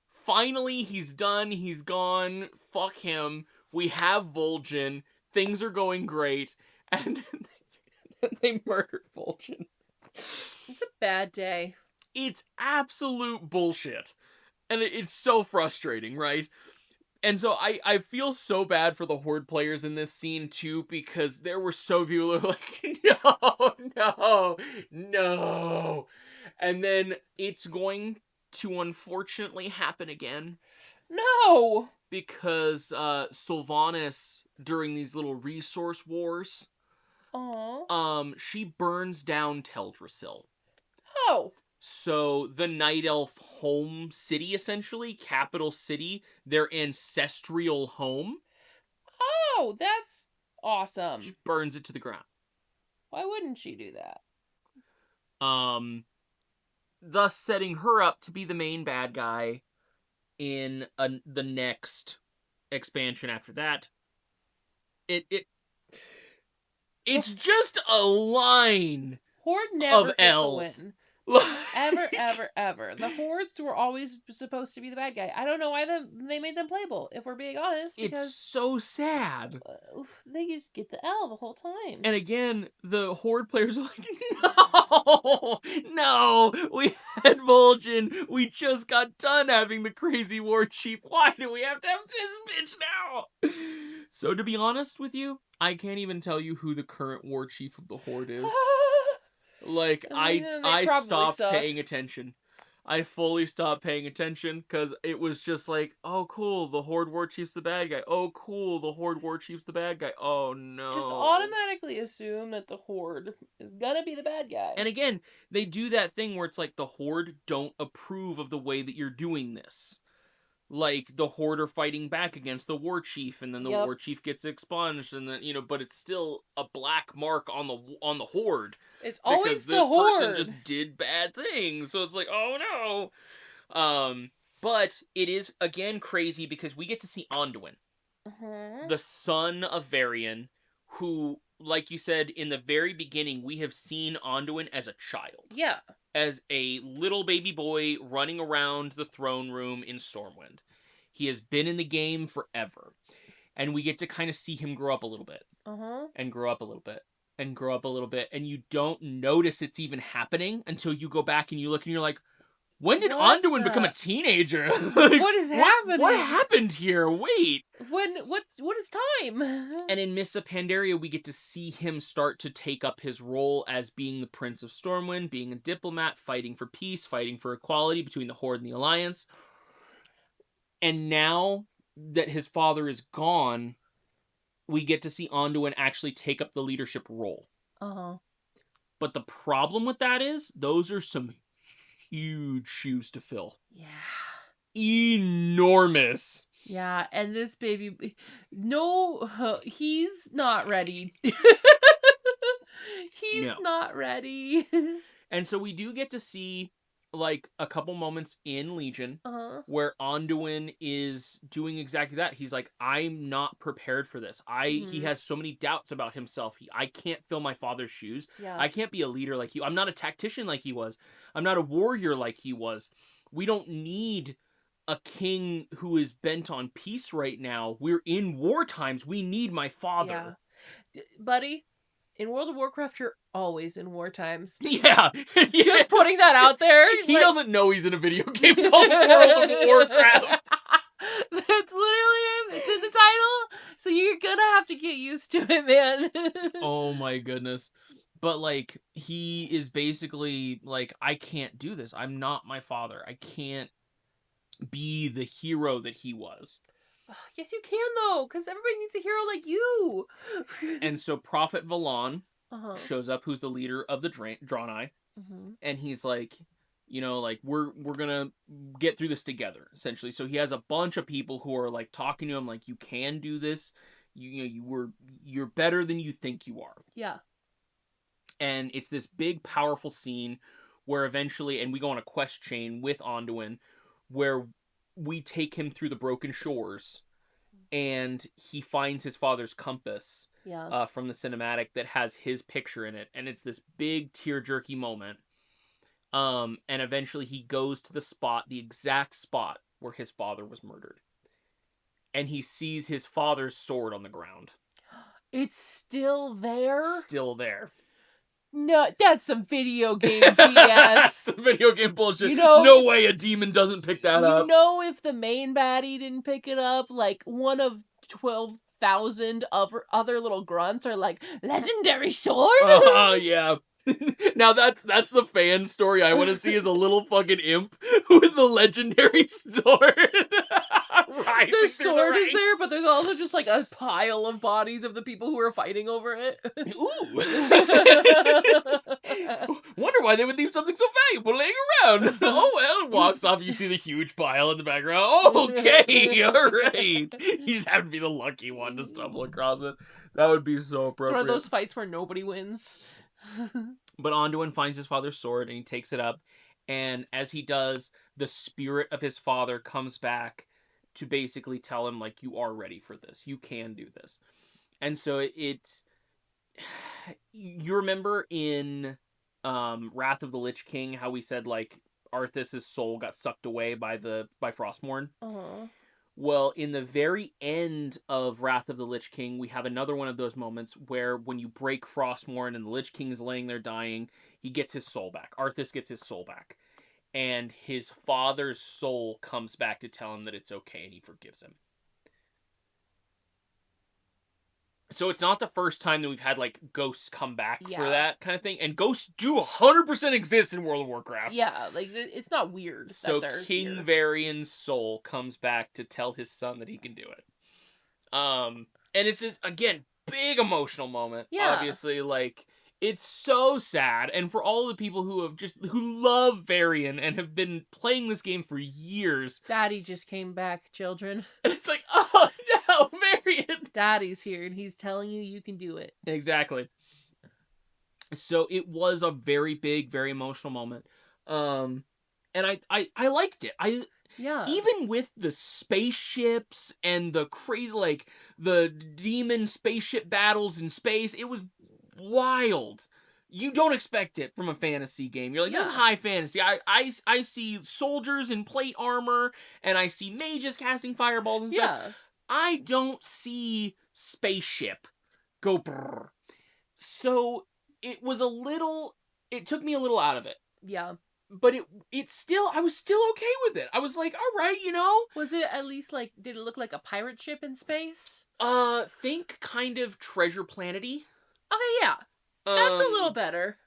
Finally, he's done, he's gone, fuck him. We have Vol'jin, things are going great, and then they murdered Vol'jin. It's a bad day. It's absolute bullshit. And it's so frustrating, right? And so I feel so bad for the Horde players in this scene too, because there were so many people who were like, no. And then it's going to unfortunately happen again. No! Because Sylvanas, during these little resource wars, she burns down Teldrassil. Oh! So the Night Elf home city, essentially, capital city, their ancestral home. Oh, that's awesome. She burns it to the ground. Why wouldn't she do that? Thus setting her up to be the main bad guy in the next expansion after that. It's just a line Horde never of gets L's. a win. Ever. The Hordes were always supposed to be the bad guy. I don't know why they made them playable, if we're being honest. Because, it's so sad. They just get the L the whole time. And again, the Horde players are like, no, we had Vol'jin. We just got done having the crazy war chief. Why do we have to have this bitch now? So to be honest with you, I can't even tell you who the current war chief of the Horde is. Like, I stopped paying attention. I fully stopped paying attention because it was just like, oh, cool, the Horde War Chief's the bad guy. Oh, cool, the Horde War Chief's the bad guy. Oh, no. Just automatically assume that the Horde is gonna be the bad guy. And again, they do that thing where it's like the Horde don't approve of the way that you're doing this. Like, the Horde are fighting back against the War Chief, and then the War Chief gets expunged, and then, but it's still a black mark on the Horde. It's always the Horde. Because this person just did bad things, so it's like, oh no. But it is, again, crazy because we get to see Anduin, the son of Varian, who, like you said, in the very beginning, we have seen Anduin as a child. Yeah. As a little baby boy running around the throne room in Stormwind. He has been in the game forever. And we get to kind of see him grow up a little bit. And grow up a little bit. And grow up a little bit. And you don't notice it's even happening until you go back and you look and you're like, when did Anduin become a teenager? Like, what is happening? What happened here? Wait. What is time? And in Mists of Pandaria, we get to see him start to take up his role as being the Prince of Stormwind, being a diplomat, fighting for peace, fighting for equality between the Horde and the Alliance. And now that his father is gone, we get to see Anduin actually take up the leadership role. But the problem with that is, those are some huge shoes to fill. Yeah. Enormous. Yeah, and this baby... No, he's not ready. He's not ready. And so we do get to see, like, a couple moments in Legion where Anduin is doing exactly that. He's like, I'm not prepared for this. He has so many doubts about himself. I can't fill my father's shoes. Yeah. I can't be a leader like he. I'm not a tactician like he was. I'm not a warrior like he was. We don't need a king who is bent on peace right now. We're in war times. We need my father. Yeah. Buddy, in World of Warcraft, you're always in war times. Yeah. Just putting that out there. He doesn't know he's in a video game called World of Warcraft. That's literally it. It's in the title. So you're gonna have to get used to it, man. Oh my goodness. But, like, he is basically like, I can't do this. I'm not my father. I can't be the hero that he was. Yes, you can, though, because everybody needs a hero like you. And so Prophet Valan shows up, who's the leader of the Draenei, and he's like, You know, like we're gonna get through this together, essentially. So he has a bunch of people who are like talking to him, like, you can do this. You're better than you think you are. Yeah. And it's this big, powerful scene where eventually, and we go on a quest chain with Anduin, where we take him through the broken shores, and he finds his father's compass Yeah. from the cinematic that has his picture in it, and it's this big tear-jerky moment. And eventually he goes to the exact spot where his father was murdered. And he sees his father's sword on the ground. It's still there? Still there. No, that's some video game BS. Some video game bullshit. You know, no way a demon doesn't pick that up. You know, if the main baddie didn't pick it up, like one of 12,000 other little grunts are like, legendary sword? Yeah. Now that's the fan story I want to see, is a little fucking imp with the legendary sword. The sword is there, but there's also just like a pile of bodies of the people who are fighting over it. Ooh. Wonder why they would leave something so valuable laying around. Oh well, walks off, you see the huge pile in the background. Okay, alright. You just happen to be the lucky one to stumble across it. That would be so appropriate. It's one of those fights where nobody wins. But Anduin finds his father's sword and he takes it up, and as he does, the spirit of his father comes back to basically tell him, like, you are ready for this. You can do this. And so it's... You remember in Wrath of the Lich King how we said, like, Arthas' soul got sucked away by Frostmourne? Uh-huh. Well, in the very end of Wrath of the Lich King, we have another one of those moments where when you break Frostmourne and the Lich King is laying there dying, he gets his soul back. Arthas gets his soul back. And his father's soul comes back to tell him that it's okay and he forgives him. So it's not the first time that we've had, like, ghosts come back for that kind of thing. And ghosts do 100% exist in World of Warcraft. Yeah, like, it's not weird. So King Varian's soul comes back to tell his son that he can do it. And it's this, again, big emotional moment. Yeah. Obviously, like, it's so sad. And for all the people who love Varian and have been playing this game for years. Daddy just came back, children. And it's like, oh no, Varian! Daddy's here and he's telling you can do it. Exactly. So it was a very big, very emotional moment. And I liked it. Yeah. Even with the spaceships and the crazy, like, the demon spaceship battles in space, it was wild. You don't expect it from a fantasy game. You're like, this is high fantasy. I see soldiers in plate armor, and I see mages casting fireballs and stuff. I don't see spaceship go brrr. So it took me a little out of it. Yeah. But it still, I was still okay with it. I was like, all right, you know. Was it at least like, did it look like a pirate ship in space? Think kind of Treasure Planet-y. Okay, yeah. That's a little better.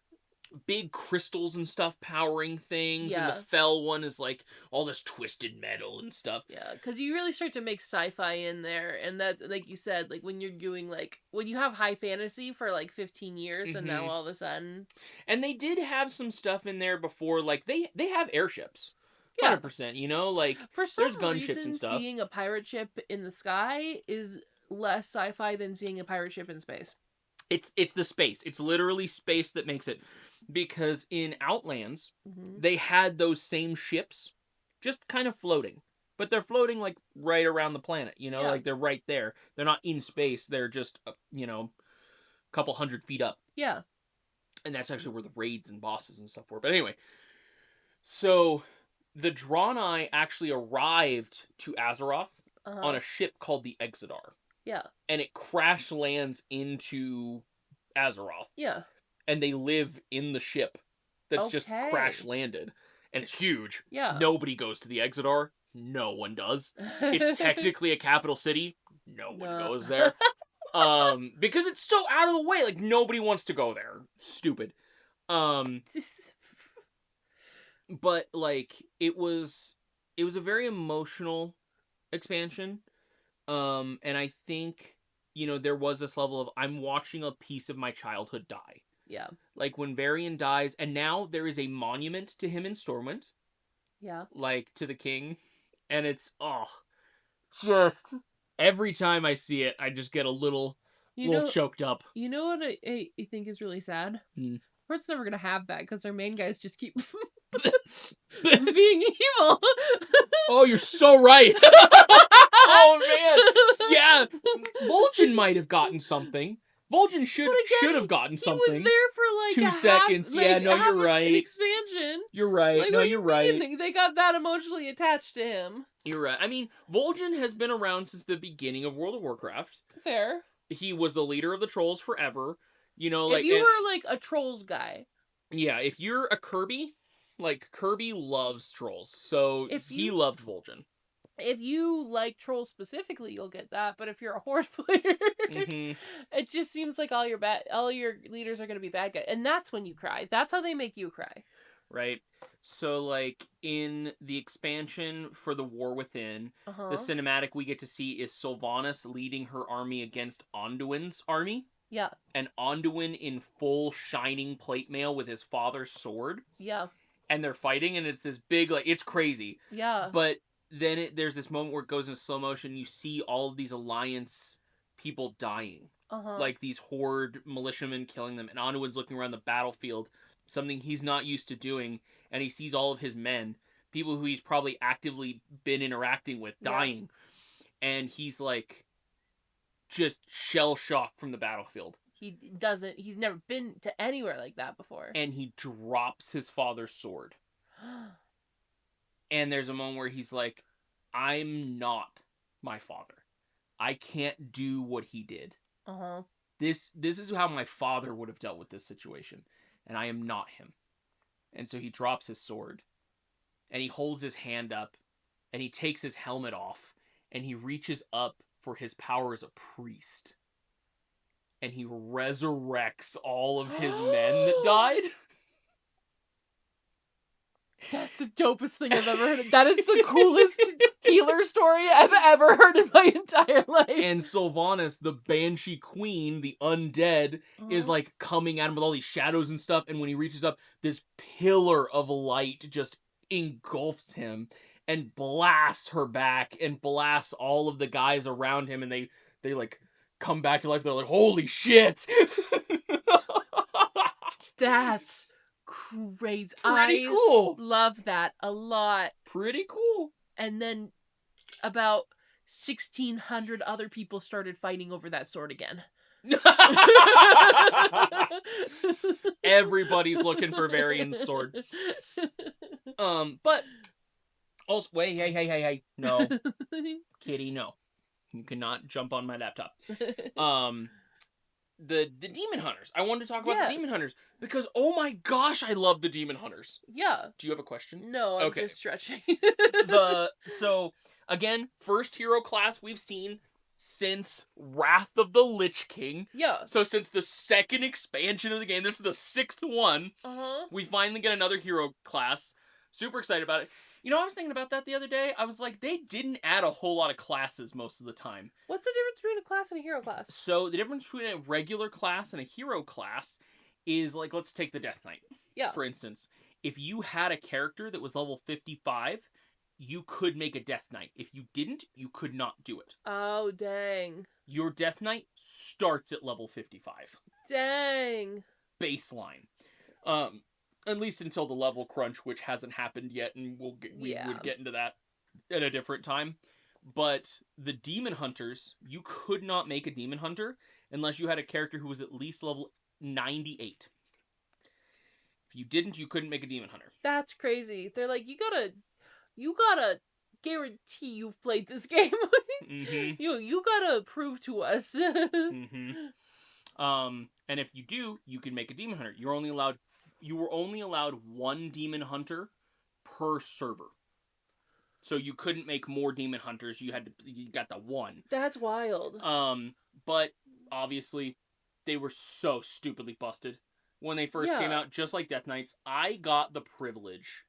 Big crystals and stuff powering things, Yeah. and the Fell one is like all this twisted metal and stuff. Yeah, because you really start to make sci-fi in there, and that, like you said, like when you're doing like when you have high fantasy for like 15 years, and now all of a sudden, and they did have some stuff in there before, like they have airships. 100%, you know, like for some there's gunships reason, and stuff. Seeing a pirate ship in the sky is less sci-fi than seeing a pirate ship in space. It's the space. It's literally space that makes it. Because in Outlands, they had those same ships just kind of floating. But they're floating, like, right around the planet, you know? Like, they're right there. They're not in space. They're just, you know, a couple 100 feet up. Yeah. And that's actually where the raids and bosses and stuff were. But anyway, so the Draenei actually arrived to Azeroth on a ship called the Exodar. Yeah. And it crash lands into Azeroth. Yeah. And they live in the ship that's just crash landed. And it's huge. Yeah. Nobody goes to the Exodar. No one does. It's technically a capital city. No one goes there. Because it's so out of the way. Like, nobody wants to go there. Stupid. But, like, it was a very emotional expansion. And I think, you know, there was this level of, I'm watching a piece of my childhood die. Yeah. Like, when Varian dies, and now there is a monument to him in Stormwind, Yeah. like, to the king, and it's, just, every time I see it, I just get a little You know, choked up. you know what I think is really sad? Mm. Port's never gonna have that because their main guys just keep being evil. Oh, you're so right. Oh, man. Yeah, Vol'jin might have gotten something. Vol'jin should have gotten He something. was there for like 2 seconds. Yeah, no, you're right. An expansion. You're right. Like, No, what do you're you right. mean? They got that emotionally attached to him. You're right. I mean, Vol'jin has been around since the beginning of World of Warcraft. Fair. He was the leader of the trolls forever. You know, like, if you were like a trolls guy, yeah, if you're a Kirby, like, Kirby loves trolls, so he loved Vol'jin. if you like trolls specifically, you'll get that. But if you're a horde player, it just seems like all your leaders are going to be bad guys, and that's when you cry. That's how they make you cry. Right. So, like, in the expansion for the War Within, the cinematic we get to see is Sylvanas leading her army against Anduin's army. Yeah. And Anduin in full shining plate mail with his father's sword. Yeah. And they're fighting, and it's this big, like, it's crazy. Yeah. But then there's this moment where it goes in slow motion, you see all of these Alliance people dying. Like, these horde militiamen killing them, and Anduin's looking around the battlefield, something he's not used to doing, and he sees all of his men, people who he's probably actively been interacting with, dying. Yeah. And he's, like, just shell-shocked from the battlefield. He's never been to anywhere like that before. And he drops his father's sword. And there's a moment where he's like, I'm not my father. I can't do what he did. This is how my father would have dealt with this situation. And I am not him. And so he drops his sword. And he holds his hand up. And he takes his helmet off. And he reaches up for his power as a priest. And he resurrects all of his men that died. That's the dopest thing I've ever heard. That is the coolest healer story I've ever heard in my entire life. And Sylvanas, the Banshee Queen, the undead, is like coming at him with all these shadows and stuff. And when he reaches up, this pillar of light just engulfs him and blasts her back and blasts all of the guys around him. And they like come back to life. They're like, holy shit. That's crazy. Pretty cool. Love that a lot. Pretty cool. And then about 1,600 other people started fighting over that sword again. Everybody's looking for Varian's sword. But also, wait, hey, no, Kitty, no, you cannot jump on my laptop. The Demon Hunters. I wanted to talk about the Demon Hunters because, oh my gosh, I love the Demon Hunters. Yeah. Do you have a question? No, I'm just stretching. So again, first hero class we've seen since Wrath of the Lich King. Yeah. So since the second expansion of the game, this is the 6th one. We finally get another hero class. Super excited about it. You know, I was thinking about that the other day. I was like, they didn't add a whole lot of classes most of the time. What's the difference between a class and a hero class? So the difference between a regular class and a hero class is, like, let's take the Death Knight. Yeah. For instance, if you had a character that was level 55, you could make a Death Knight. If you didn't, you could not do it. Oh, dang. Your Death Knight starts at level 55. Dang. Baseline. At least until the level crunch, which hasn't happened yet, and we would get into that at a different time. But the Demon Hunters, you could not make a Demon Hunter unless you had a character who was at least level 98. If you didn't, you couldn't make a Demon Hunter. That's crazy. They're like, you gotta guarantee you've played this game. You gotta prove to us. And if you do, you can make a Demon Hunter. You were only allowed one Demon Hunter per server. So you couldn't make more Demon Hunters. You got the one. That's wild. But obviously they were so stupidly busted when they first came out, just like Death Knights. I got the privilege,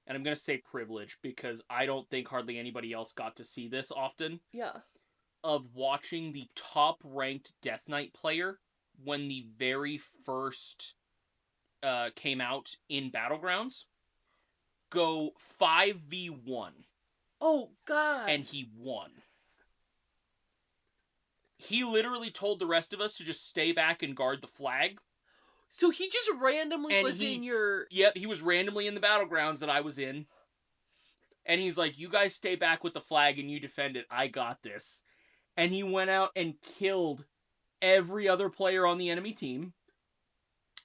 and I'm going to say privilege because I don't think hardly anybody else got to see this often. Yeah. Of watching the top ranked Death Knight player when the very first came out in Battlegrounds go 5v1. Oh, God. And he won. He literally told the rest of us to just stay back and guard the flag. So he just randomly And was in your... Yep, he was randomly in the Battlegrounds that I was in. And he's like, you guys stay back with the flag and you defend it. I got this. And he went out and killed every other player on the enemy team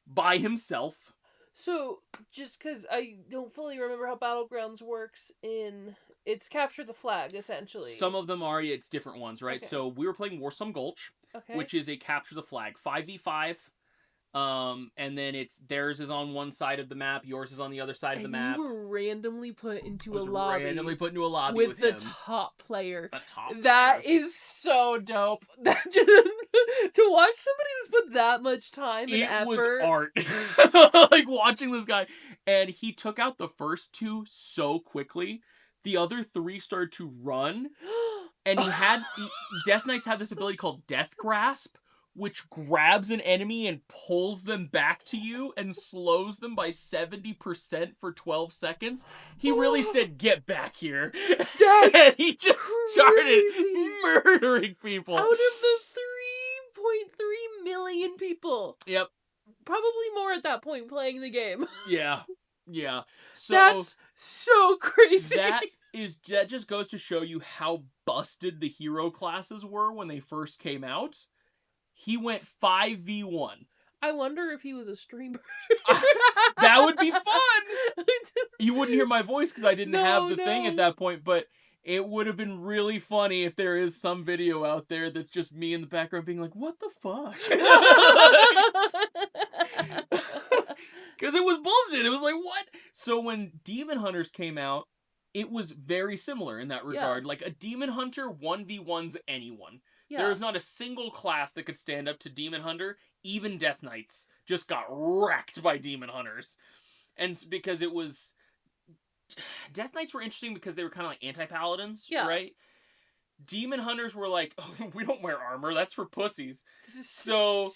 by himself. So, just because I don't fully remember how Battlegrounds works in... It's capture the flag, essentially. Some of them are, it's different ones, right? Okay. So we were playing Warsome Gulch, which is a capture the flag. 5v5. And then theirs is on one side of the map, yours is on the other side of the map. You were randomly put into a lobby. With the him. top player. That is so dope. That to watch somebody who's put that much time and effort. It was art. Like watching this guy, and he took out the first two so quickly. The other three started to run, and Death Knights have this ability called Death Grasp, which grabs an enemy and pulls them back to you and slows them by 70% for 12 seconds. He really said, get back here. And he just started murdering people. Out of the 3.3 million people. Yep. Probably more at that point playing the game. Yeah. Yeah. So that's so crazy. That just goes to show you how busted the hero classes were when they first came out. He went 5v1. I wonder if he was a streamer. That would be fun. You wouldn't hear my voice because I didn't have the thing at that point, but it would have been really funny if there is some video out there that's just me in the background being like, what the fuck? Because it was bullshit. It was like, what? So when Demon Hunters came out, it was very similar in that regard. Yeah. Like, a Demon Hunter 1v1's anyone. Yeah. There is not a single class that could stand up to Demon Hunter. Even Death Knights just got wrecked by Demon Hunters. And because it was... Death Knights were interesting because they were kind of like anti-paladins, right? Demon Hunters were like, oh, we don't wear armor, that's for pussies. So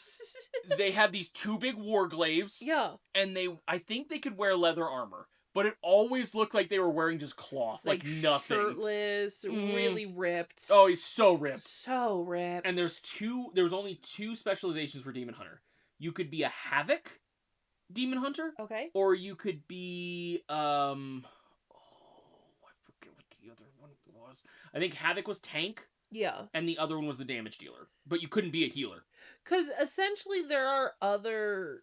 they have these two big warglaives. Yeah. And I think they could wear leather armor. But it always looked like they were wearing just cloth, like nothing. Shirtless, really ripped. Oh, he's so ripped. So ripped. And there was only two specializations for Demon Hunter. You could be a Havoc Demon Hunter. Okay. Or you could be, I forget what the other one was. I think Havoc was tank. Yeah. And the other one was the damage dealer. But you couldn't be a healer. Because essentially there are other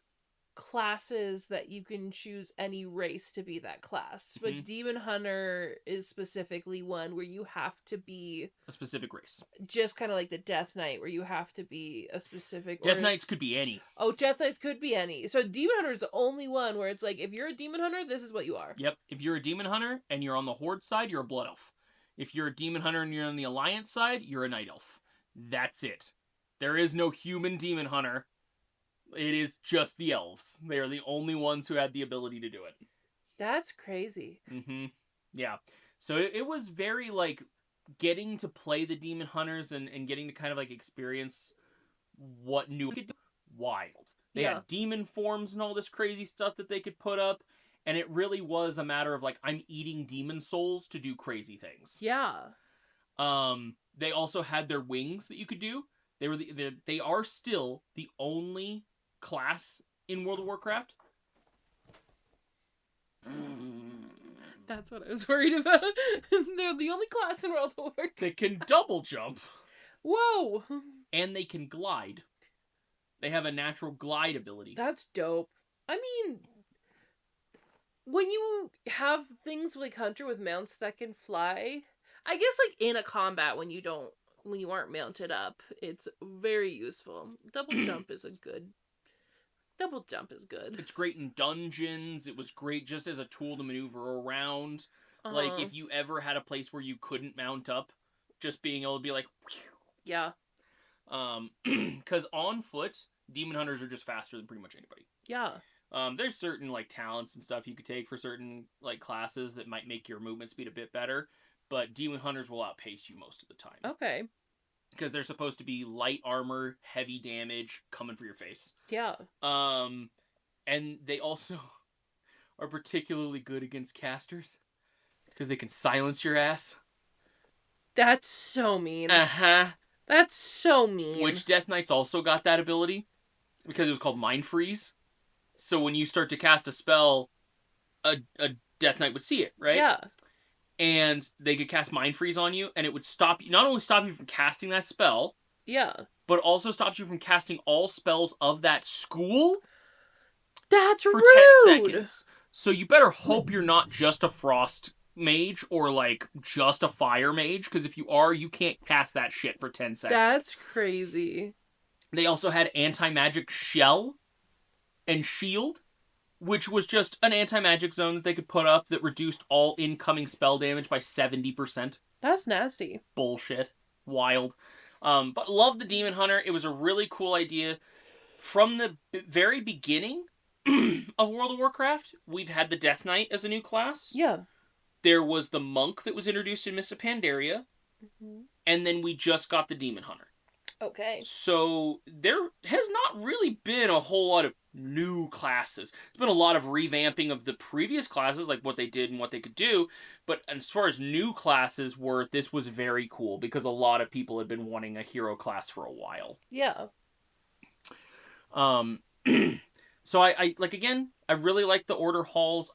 classes that you can choose any race to be that class. But Demon Hunter is specifically one where you have to be a specific race. Just kind of like the Death Knight where you have to be a specific... Death Knights could be any. Oh, Death Knights could be any. So Demon Hunter is the only one where it's like, if you're a Demon Hunter, this is what you are. Yep. If you're a Demon Hunter and you're on the Horde side, you're a Blood Elf. If you're a Demon Hunter and you're on the Alliance side, you're a Night Elf. That's it. There is no human Demon Hunter. It is just the elves. They are the only ones who had the ability to do it. That's crazy. Yeah. So it was very, like, getting to play the Demon Hunters and getting to kind of, like, experience what new... Wild. They had demon forms and all this crazy stuff that they could put up. And it really was a matter of, like, I'm eating demon souls to do crazy things. Yeah. They also had their wings that you could do. They are still the only class in World of Warcraft. That's what I was worried about. They're the only class in World of Warcraft that can double jump. Whoa! And they can glide. They have a natural glide ability. That's dope. I mean, when you have things like Hunter with mounts that can fly, I guess like in a combat when you aren't mounted up, it's very useful. Double jump is good. It's great in dungeons. It was great just as a tool to maneuver around. Like, if you ever had a place where you couldn't mount up, just being able to be like... Yeah. Because on foot, Demon Hunters are just faster than pretty much anybody. Yeah. There's certain, like, talents and stuff you could take for certain, like, classes that might make your movement speed a bit better. But Demon Hunters will outpace you most of the time. Okay. Because they're supposed to be light armor, heavy damage, coming for your face. Yeah. And they also are particularly good against casters because they can silence your ass. That's so mean. Uh-huh. That's so mean. Which Death Knight's also got that ability because it was called Mind Freeze. So when you start to cast a spell, a Death Knight would see it, right? Yeah. And they could cast Mind Freeze on you, and it would stop you, not only stop you from casting that spell, Yeah. but also stops you from casting all spells of that school That's for 10 rude. seconds. So you better hope you're not just a frost mage or like just a fire mage, because if you are, you can't cast that shit for 10 seconds. That's crazy. They also had anti-magic shell and shield, which was just an anti-magic zone that they could put up that reduced all incoming spell damage by 70%. That's nasty. Bullshit. Wild. But love the Demon Hunter. It was a really cool idea. From the very beginning of World of Warcraft, we've had the Death Knight as a new class. Yeah. There was the Monk that was introduced in Mists of Pandaria. Mm-hmm. And then we just got the Demon Hunter. Okay. So there has not really been a whole lot of new classes. There's been a lot of revamping of the previous classes, like what they did and what they could do. But as far as new classes were, this was very cool because a lot of people had been wanting a hero class for a while. Yeah. So I like, again, I really like the Order Halls.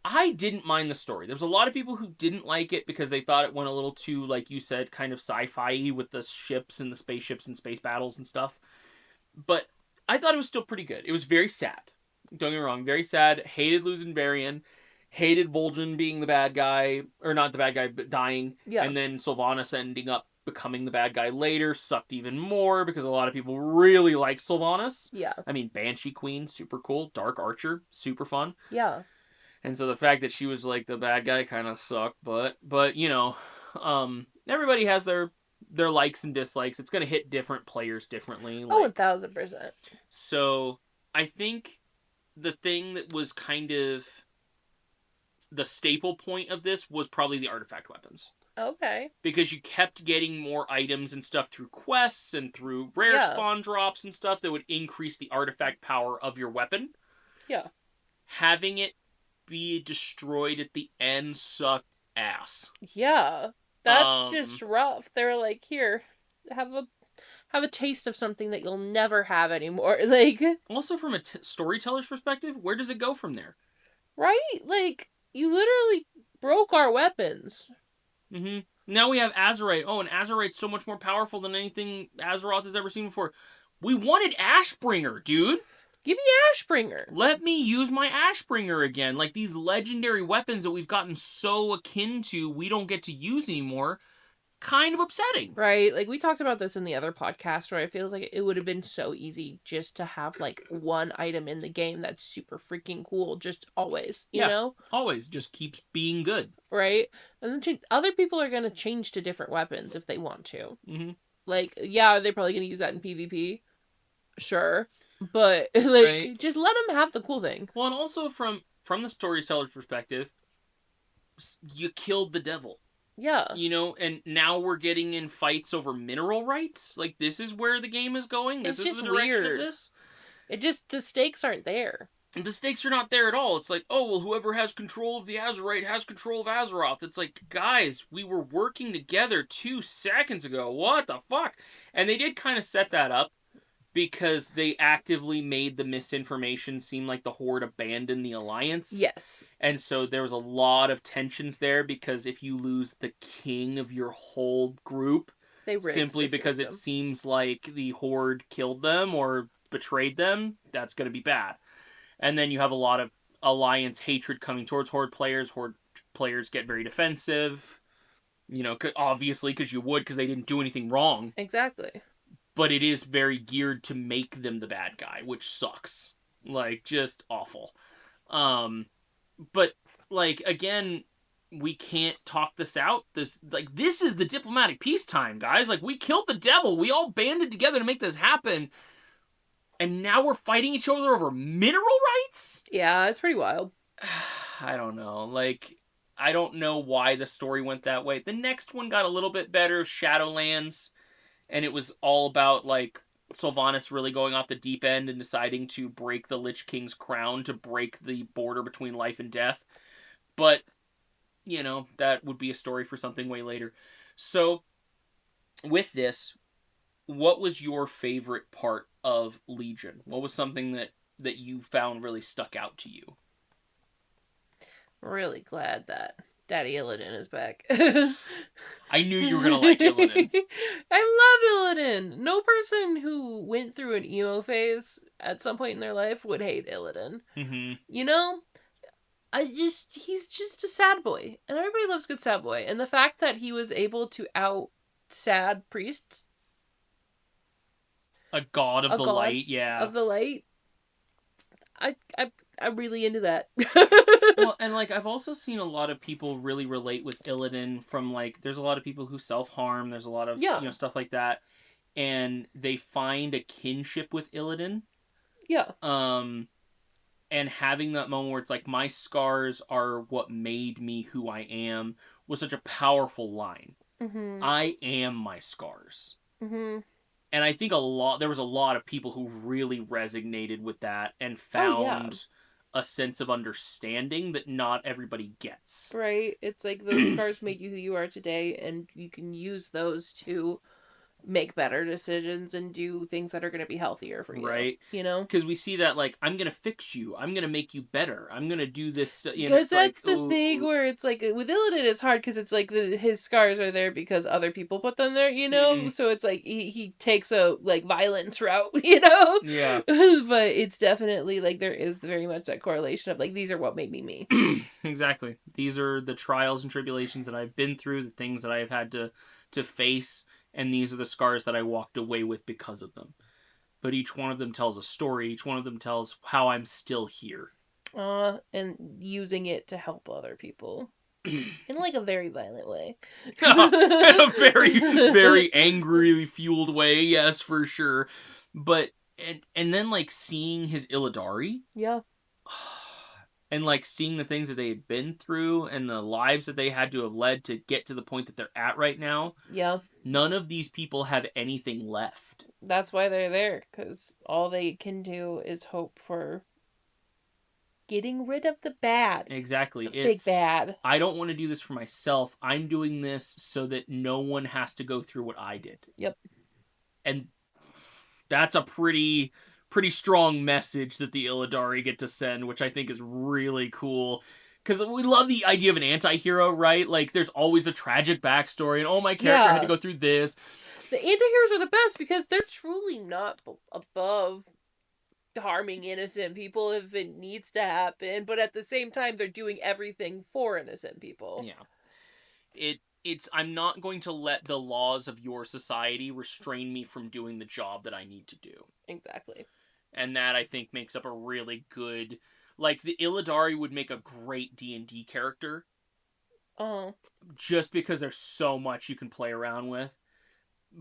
I didn't mind the story. There was a lot of people who didn't like it because they thought it went a little too, like you said, kind of sci-fi with the ships and the spaceships and space battles and stuff. But I thought it was still pretty good. It was very sad. Don't get me wrong, very sad. Hated losing Varian. Hated Vol'jin being the bad guy, or not the bad guy, but dying. Yeah. And then Sylvanas ending up becoming the bad guy later sucked even more because a lot of people really liked Sylvanas. Yeah. I mean, Banshee Queen, super cool. Dark Archer, super fun. Yeah. And so the fact that she was like the bad guy kind of sucked, but you know, everybody has their likes and dislikes. It's going to hit different players differently. Oh, Like, 1000%. so I think the thing that was kind of the staple point of this was probably the artifact weapons. Okay. Because you kept getting more items and stuff through quests and through rare spawn drops and stuff that would increase the artifact power of your weapon. Yeah. Having it be destroyed at the end sucked ass. Yeah. That's just rough. They're like, here, have a taste of something that you'll never have anymore. Like, also from a storyteller's perspective, where does it go from there? Right? Like, you literally broke our weapons. Mm-hmm. Now we have Azerite. Oh, and Azerite's so much more powerful than anything Azeroth has ever seen before. We wanted Ashbringer, dude. Give me Ashbringer. Let me use my Ashbringer again. Like, these legendary weapons that we've gotten so akin to, we don't get to use anymore. Kind of upsetting. Right? Like, we talked about this in the other podcast where it feels like it would have been so easy just to have, like, one item in the game that's super freaking cool. Just always, you know? Always. Just keeps being good. Right? And then other people are going to change to different weapons if they want to. Mm-hmm. Like, yeah, they're probably going to use that in PvP. Sure. But, like, right? Just let them have the cool thing. Well, and also from the storyteller's perspective, you killed the devil. Yeah. You know, and now we're getting in fights over mineral rights. Like, this is where the game is going. This is the direction of this. The stakes aren't there. The stakes are not there at all. It's like, oh, well, whoever has control of the Azerite has control of Azeroth. It's like, guys, we were working together 2 seconds ago. What the fuck? And they did kind of set that up because they actively made the misinformation seem like the Horde abandoned the Alliance. Yes. And so there was a lot of tensions there because if you lose the king of your whole group, simply because it seems like the Horde killed them or betrayed them, that's going to be bad. And then you have a lot of Alliance hatred coming towards Horde players. Horde players get very defensive, you know, obviously because you would, because they didn't do anything wrong. Exactly. But it is very geared to make them the bad guy, which sucks. Like, just awful. But, like, again, we can't talk this out. This is the diplomatic peacetime, guys. Like, we killed the devil. We all banded together to make this happen. And now we're fighting each other over mineral rights? Yeah, it's pretty wild. I don't know. Like, I don't know why the story went that way. The next one got a little bit better, Shadowlands. And it was all about, like, Sylvanas really going off the deep end and deciding to break the Lich King's crown to break the border between life and death. But, that would be a story for something way later. So, with this, what was your favorite part of Legion? What was something that you found really stuck out to you? Really glad that Daddy Illidan is back. I knew you were going to like Illidan. I love Illidan. No person who went through an emo phase at some point in their life would hate Illidan. Mm-hmm. He's just a sad boy. And everybody loves good sad boy. And the fact that he was able to out sad priests, A god of a the god light, yeah. of the light, I'm really into that. Well, and I've also seen a lot of people really relate with Illidan from there's a lot of people who self-harm, there's a lot of stuff like that, and they find a kinship with Illidan. Yeah. And having that moment where it's like, my scars are what made me who I am, was such a powerful line. Mm-hmm. I am my scars. Mm-hmm. And I think there was a lot of people who really resonated with that and found a sense of understanding that not everybody gets. Right? It's like those scars made you who you are today, and you can use those to make better decisions and do things that are going to be healthier for you. Right. Because we see that, I'm going to fix you. I'm going to make you better. I'm going to do this. Because that's the thing where it's like, with Illidan, it's hard because it's like his scars are there because other people put them there, Mm-hmm. So it's like he takes a, violence route, Yeah. But it's definitely, there is very much that correlation of, these are what made me me. Exactly. These are the trials and tribulations that I've been through, the things that I've had to face, and these are the scars that I walked away with because of them. But each one of them tells a story. Each one of them tells how I'm still here. And using it to help other people. In a very violent way. In a very, very angrily fueled way, yes, for sure. But, and then seeing his Illidari. Yeah. And seeing the things that they had been through and the lives that they had to have led to get to the point that they're at right now. Yeah. None of these people have anything left. That's why they're there, because all they can do is hope for getting rid of the bad. Exactly. The big bad. I don't want to do this for myself. I'm doing this so that no one has to go through what I did. Yep. And that's a pretty strong message that the Illidari get to send, which I think is really cool. Because we love the idea of an anti-hero, right? There's always a tragic backstory, and my character had to go through this. The anti-heroes are the best because they're truly not above harming innocent people if it needs to happen, but at the same time, they're doing everything for innocent people. Yeah. I'm not going to let the laws of your society restrain me from doing the job that I need to do. Exactly. And that, I think, makes up a really good... the Illidari would make a great D&D character. Oh. Just because there's so much you can play around with.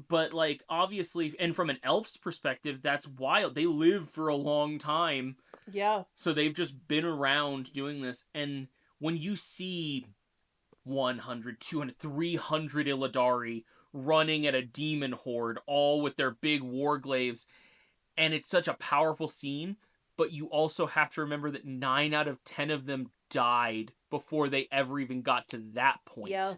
But, obviously, and from an elf's perspective, that's wild. They live for a long time. Yeah. So they've just been around doing this. And when you see 100, 200, 300 Illidari running at a demon horde, all with their big warglaives, and it's such a powerful scene, but you also have to remember that 9 out of 10 of them died before they ever even got to that point. Yeah.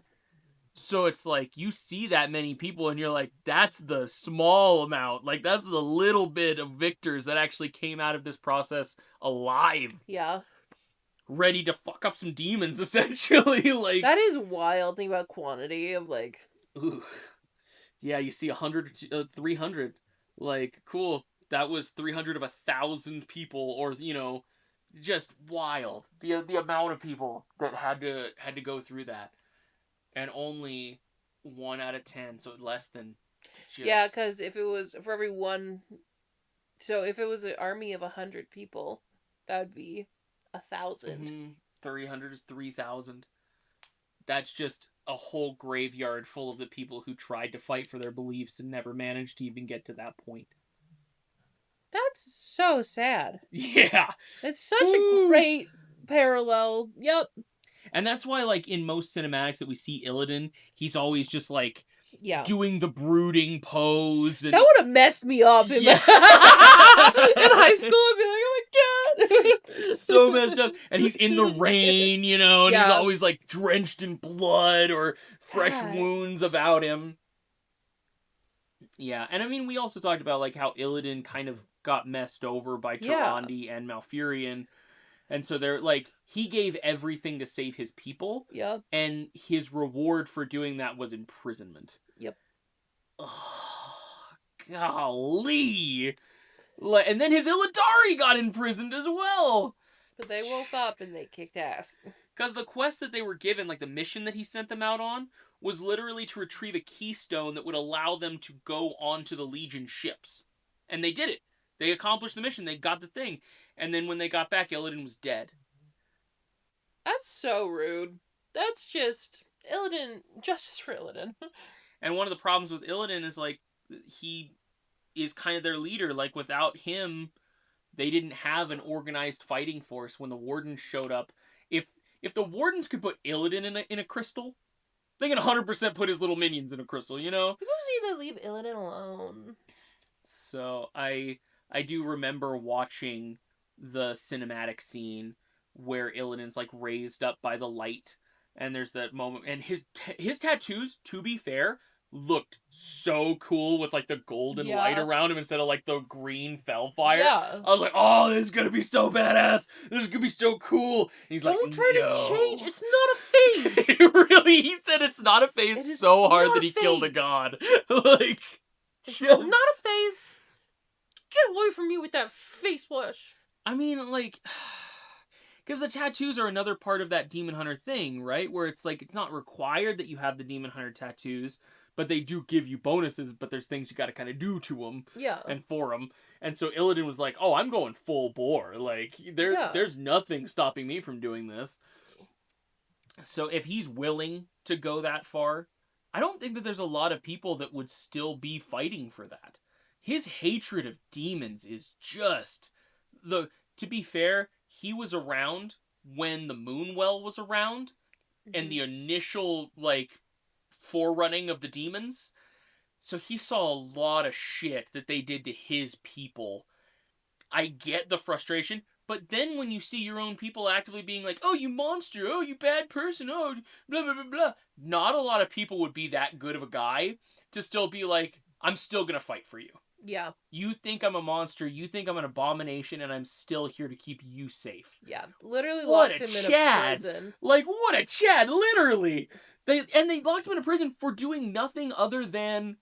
So it's you see that many people and you're like, that's the small amount. That's the little bit of victors that actually came out of this process alive. Yeah. Ready to fuck up some demons, essentially. That is wild. Think about quantity of, Ooh. Yeah, you see 100, 300. Cool. That was 300 of 1,000 people, or, just wild. The amount of people that had to go through that. And only 1 out of 10, so less than. Yeah, because if it was for every one, so if it was an army of 100 people, that would be 1,000. Mm-hmm. 300 is 3,000. That's just a whole graveyard full of the people who tried to fight for their beliefs and never managed to even get to that point. That's so sad. Yeah. It's such a great parallel. Yep. And that's why, in most cinematics that we see Illidan, he's always just, doing the brooding pose. And... that would have messed me up in, Yeah. in high school. I'd be like, oh my god. It's so messed up. And he's in the rain, you know, and he's always, like, drenched in blood or fresh wounds about him. Yeah, and I mean, we also talked about, like, how Illidan kind of got messed over by Tyrande and Malfurion. And so they're, like, he gave everything to save his people. Yep. And his reward for doing that was imprisonment. Yep. Oh, golly. And then his Illidari got imprisoned as well. But they woke up and they kicked ass. Because the quest that they were given, like the mission that he sent them out on, was literally to retrieve a keystone that would allow them to go onto the Legion ships. And they did it. They accomplished the mission. They got the thing. And then when they got back, Illidan was dead. That's so rude. That's just... Illidan... Justice for Illidan. And one of the problems with Illidan is, like, he is kind of their leader. Like, without him, they didn't have an organized fighting force when the Wardens showed up. If the Wardens could put Illidan in a crystal, they can 100% put his little minions in a crystal, you know? People just need to leave Illidan alone. So, I do remember watching the cinematic scene where Illidan's, like, raised up by the light, and there's that moment, and his tattoos, to be fair, looked so cool with, like, the golden light around him instead of, like, the green fellfire. Yeah. I was like, oh, this is gonna be so badass. This is gonna be so cool. And he's Don't like, try to change. It's not a phase. Really? He said it's not a phase so hard that he killed a god. Like, it's not a phase. Get away from me with that face wash. I mean, like... Because the tattoos are another part of that Demon Hunter thing, right? Where it's like, it's not required that you have the Demon Hunter tattoos, but they do give you bonuses, but there's things you got to kind of do to them. Yeah. And for them. And so Illidan was like, oh, I'm going full bore. Like, there's nothing stopping me from doing this. So if he's willing to go that far, I don't think that there's a lot of people that would still be fighting for that. His hatred of demons is just... To be fair... He was around when the Moonwell was around, and the initial, like, forerunning of the demons. So he saw a lot of shit that they did to his people. I get the frustration, but then when you see your own people actively being like, oh, you monster, oh, you bad person, oh, blah, blah, blah, blah. Not a lot of people would be that good of a guy to still be like, I'm still gonna fight for you. Yeah. You think I'm a monster, you think I'm an abomination, and I'm still here to keep you safe. Yeah. Literally locked him in a prison. Like, what a Chad, literally! They locked him in a prison for doing nothing other than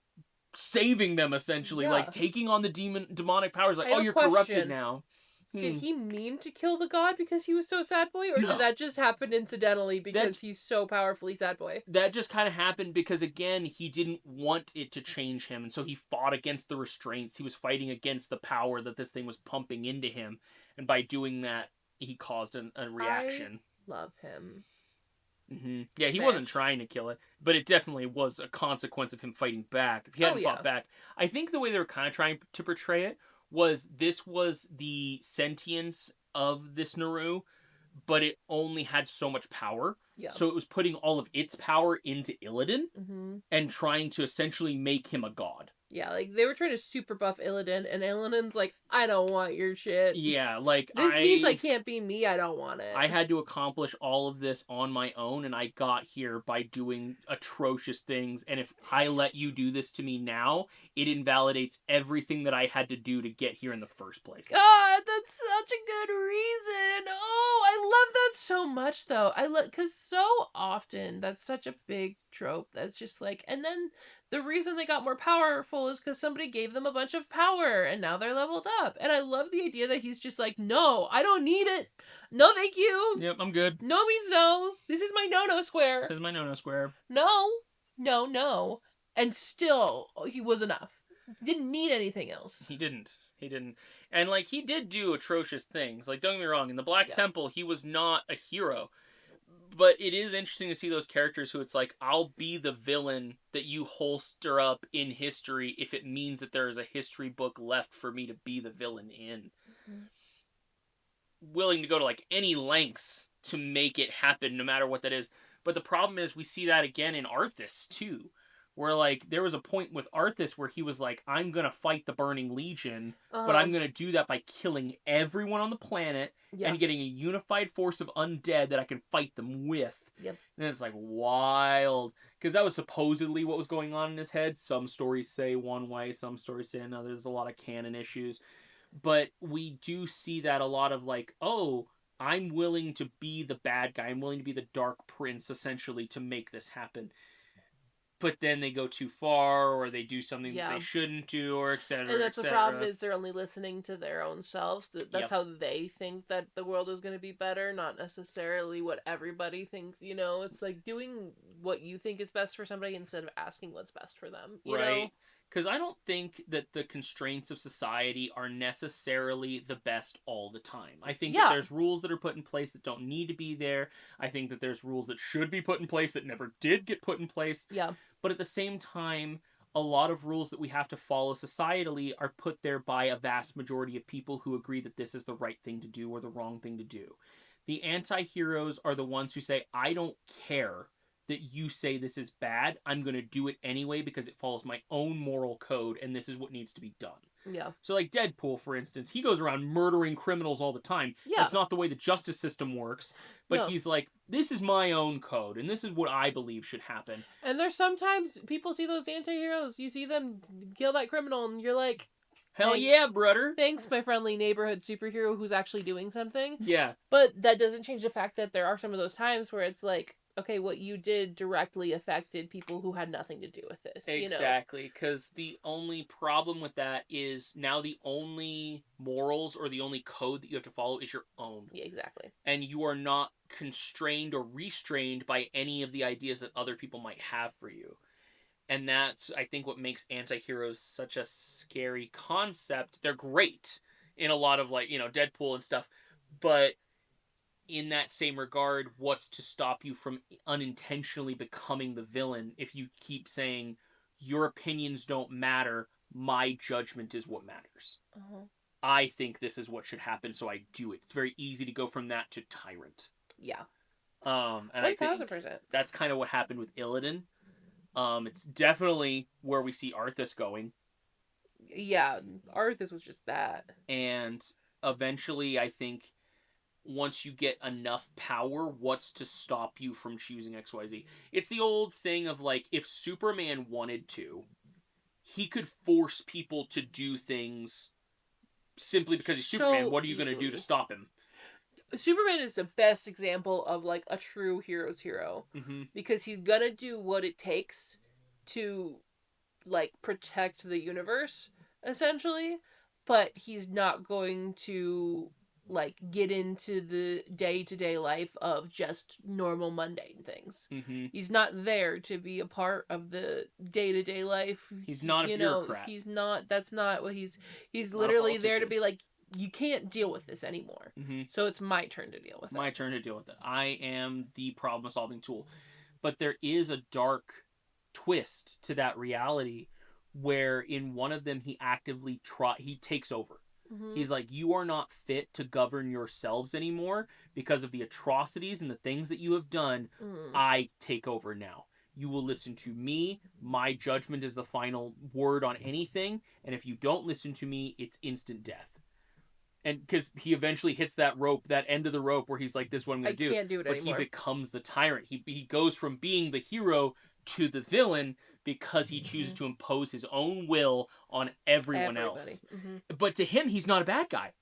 saving them, essentially. Like, taking on the demonic powers. Like, oh, you're corrupted now. Did he mean to kill the god because he was so sad boy? Or did that just happen incidentally because he's so powerfully sad boy? That just kind of happened because, again, he didn't want it to change him. And so he fought against the restraints. He was fighting against the power that this thing was pumping into him. And by doing that, he caused a reaction. I love him. Mm-hmm. Yeah, he wasn't trying to kill it. But it definitely was a consequence of him fighting back. If he hadn't fought back. I think the way they were kind of trying to portray it was the sentience of this Naru, but it only had so much power. Yeah. So it was putting all of its power into Illidan and trying to essentially make him a god. Yeah, like, they were trying to super buff Illidan, and Illidan's like, I don't want your shit. Yeah, like, this means I can't be me, I don't want it. I had to accomplish all of this on my own, and I got here by doing atrocious things, and if I let you do this to me now, it invalidates everything that I had to do to get here in the first place. God, that's such a good reason! Oh, I love that so much, though. Because so often, that's such a big trope that's just like, and then the reason they got more powerful is because somebody gave them a bunch of power, and now they're leveled up. And I love the idea that he's just like, no, I don't need it. No, thank you. Yep, I'm good. No means no. This is my no-no square. This is my no-no square. No. No, no. And still, he was enough. Didn't need anything else. He didn't. And, like, he did do atrocious things. Like, don't get me wrong, in the Black Temple, he was not a hero. But it is interesting to see those characters who it's like, I'll be the villain that you holster up in history if it means that there is a history book left for me to be the villain in. Willing to go to, like, any lengths to make it happen, no matter what that is. But the problem is, we see that again in Arthas, too. Where, like, there was a point with Arthas where he was like, I'm gonna fight the Burning Legion, but Uh-huh. I'm gonna do that by killing everyone on the planet Yeah. and getting a unified force of undead that I can fight them with. Yep. And it's like wild. Because that was supposedly what was going on in his head. Some stories say one way, some stories say another. There's a lot of canon issues. But we do see that a lot of like, oh, I'm willing to be the bad guy. I'm willing to be the dark prince, essentially, to make this happen. But then they go too far, or they do something that Yeah. they shouldn't do, or And etc. that's the problem etc. is they're only listening to their own selves. That's Yep. how they think that the world is going to be better, not necessarily what everybody thinks. You know, it's like doing what you think is best for somebody instead of asking what's best for them. You know? Right. Because I don't think that the constraints of society are necessarily the best all the time. I think that Yeah. there's rules that are put in place that don't need to be there. I think that there's rules that should be put in place that never did get put in place. Yeah. But at the same time, a lot of rules that we have to follow societally are put there by a vast majority of people who agree that this is the right thing to do or the wrong thing to do. The anti heroes are the ones who say, I don't care that you say this is bad. I'm going to do it anyway because it follows my own moral code and this is what needs to be done. Yeah. So, like Deadpool, for instance, he goes around murdering criminals all the time. Yeah. That's not the way the justice system works. But No. he's like, this is my own code and this is what I believe should happen. And there's sometimes people see those anti-heroes. You see them kill that criminal and you're like, Hell thanks. yeah, brother. Thanks, my friendly neighborhood superhero who's actually doing something. Yeah. But that doesn't change the fact that there are some of those times where it's like, okay, what you did directly affected people who had nothing to do with this. Exactly, because the only problem with that is now the only morals or the only code that you have to follow is your own. Yeah, exactly. And you are not constrained or restrained by any of the ideas that other people might have for you. And that's, I think, what makes anti-heroes such a scary concept. They're great in a lot of, like, Deadpool and stuff, but in that same regard, what's to stop you from unintentionally becoming the villain if you keep saying, your opinions don't matter, my judgment is what matters? Uh-huh. I think this is what should happen, so I do it. It's very easy to go from that to tyrant. Yeah. And 1000%. I think that's kind of what happened with Illidan. It's definitely where we see Arthas going. Yeah, Arthas was just that. And eventually, I think, once you get enough power, what's to stop you from choosing XYZ? It's the old thing of, like, if Superman wanted to, he could force people to do things simply because he's Superman. What are you going to do to stop him? Superman is the best example of, like, a true hero's hero. Mm-hmm. Because he's gonna do what it takes to, like, protect the universe, essentially. But he's not going to, like, get into the day-to-day life of just normal mundane things. Mm-hmm. He's not there to be a part of the day-to-day life. He's not a bureaucrat. He's not, that's not what he's literally there to be like, you can't deal with this anymore. Mm-hmm. So it's my turn to deal with it. My turn to deal with it. I am the problem-solving tool. But there is a dark twist to that reality where in one of them he actively he takes over. Mm-hmm. He's like, you are not fit to govern yourselves anymore because of the atrocities and the things that you have done. I take over now. You will listen to me. My judgment is the final word on anything. And if you don't listen to me, it's instant death. And because he eventually hits that rope, that end of the rope where he's like, this is what I'm going to do. I can't do it anymore. But he becomes the tyrant. He goes from being the hero to the villain because he chooses to impose his own will on everybody else. Mm-hmm. But to him, he's not a bad guy.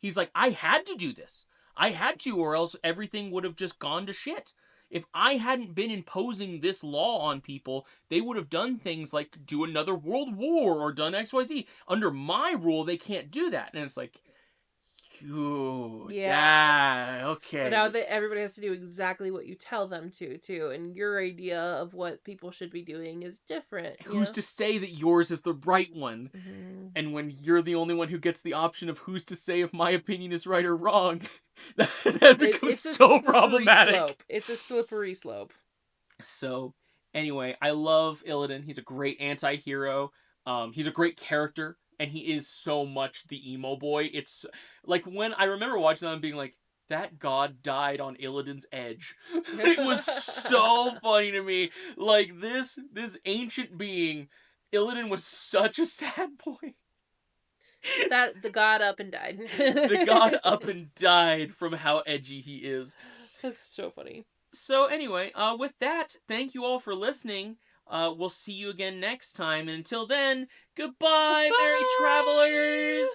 He's like, I had to do this. I had to, or else everything would have just gone to shit. If I hadn't been imposing this law on people, they would have done things like do another world war or done XYZ. Under my rule, they can't do that. And it's like, yeah, okay. But now that everybody has to do exactly what you tell them to, too, and your idea of what people should be doing is different. Who's to say that yours is the right one? Mm-hmm. And when you're the only one who gets the option of who's to say if my opinion is right or wrong, that becomes so problematic. Slope. It's a slippery slope. So, anyway, I love Illidan. He's a great anti-hero. He's a great character. And he is so much the emo boy. It's like when I remember watching them being like, that god died on Illidan's edge. It was so funny to me. Like, this ancient being, Illidan was such a sad boy. That the god up and died. The god up and died from how edgy he is. That's so funny. So anyway, with that, thank you all for listening. We'll see you again next time, and until then, goodbye, merry Goodbye! travelers!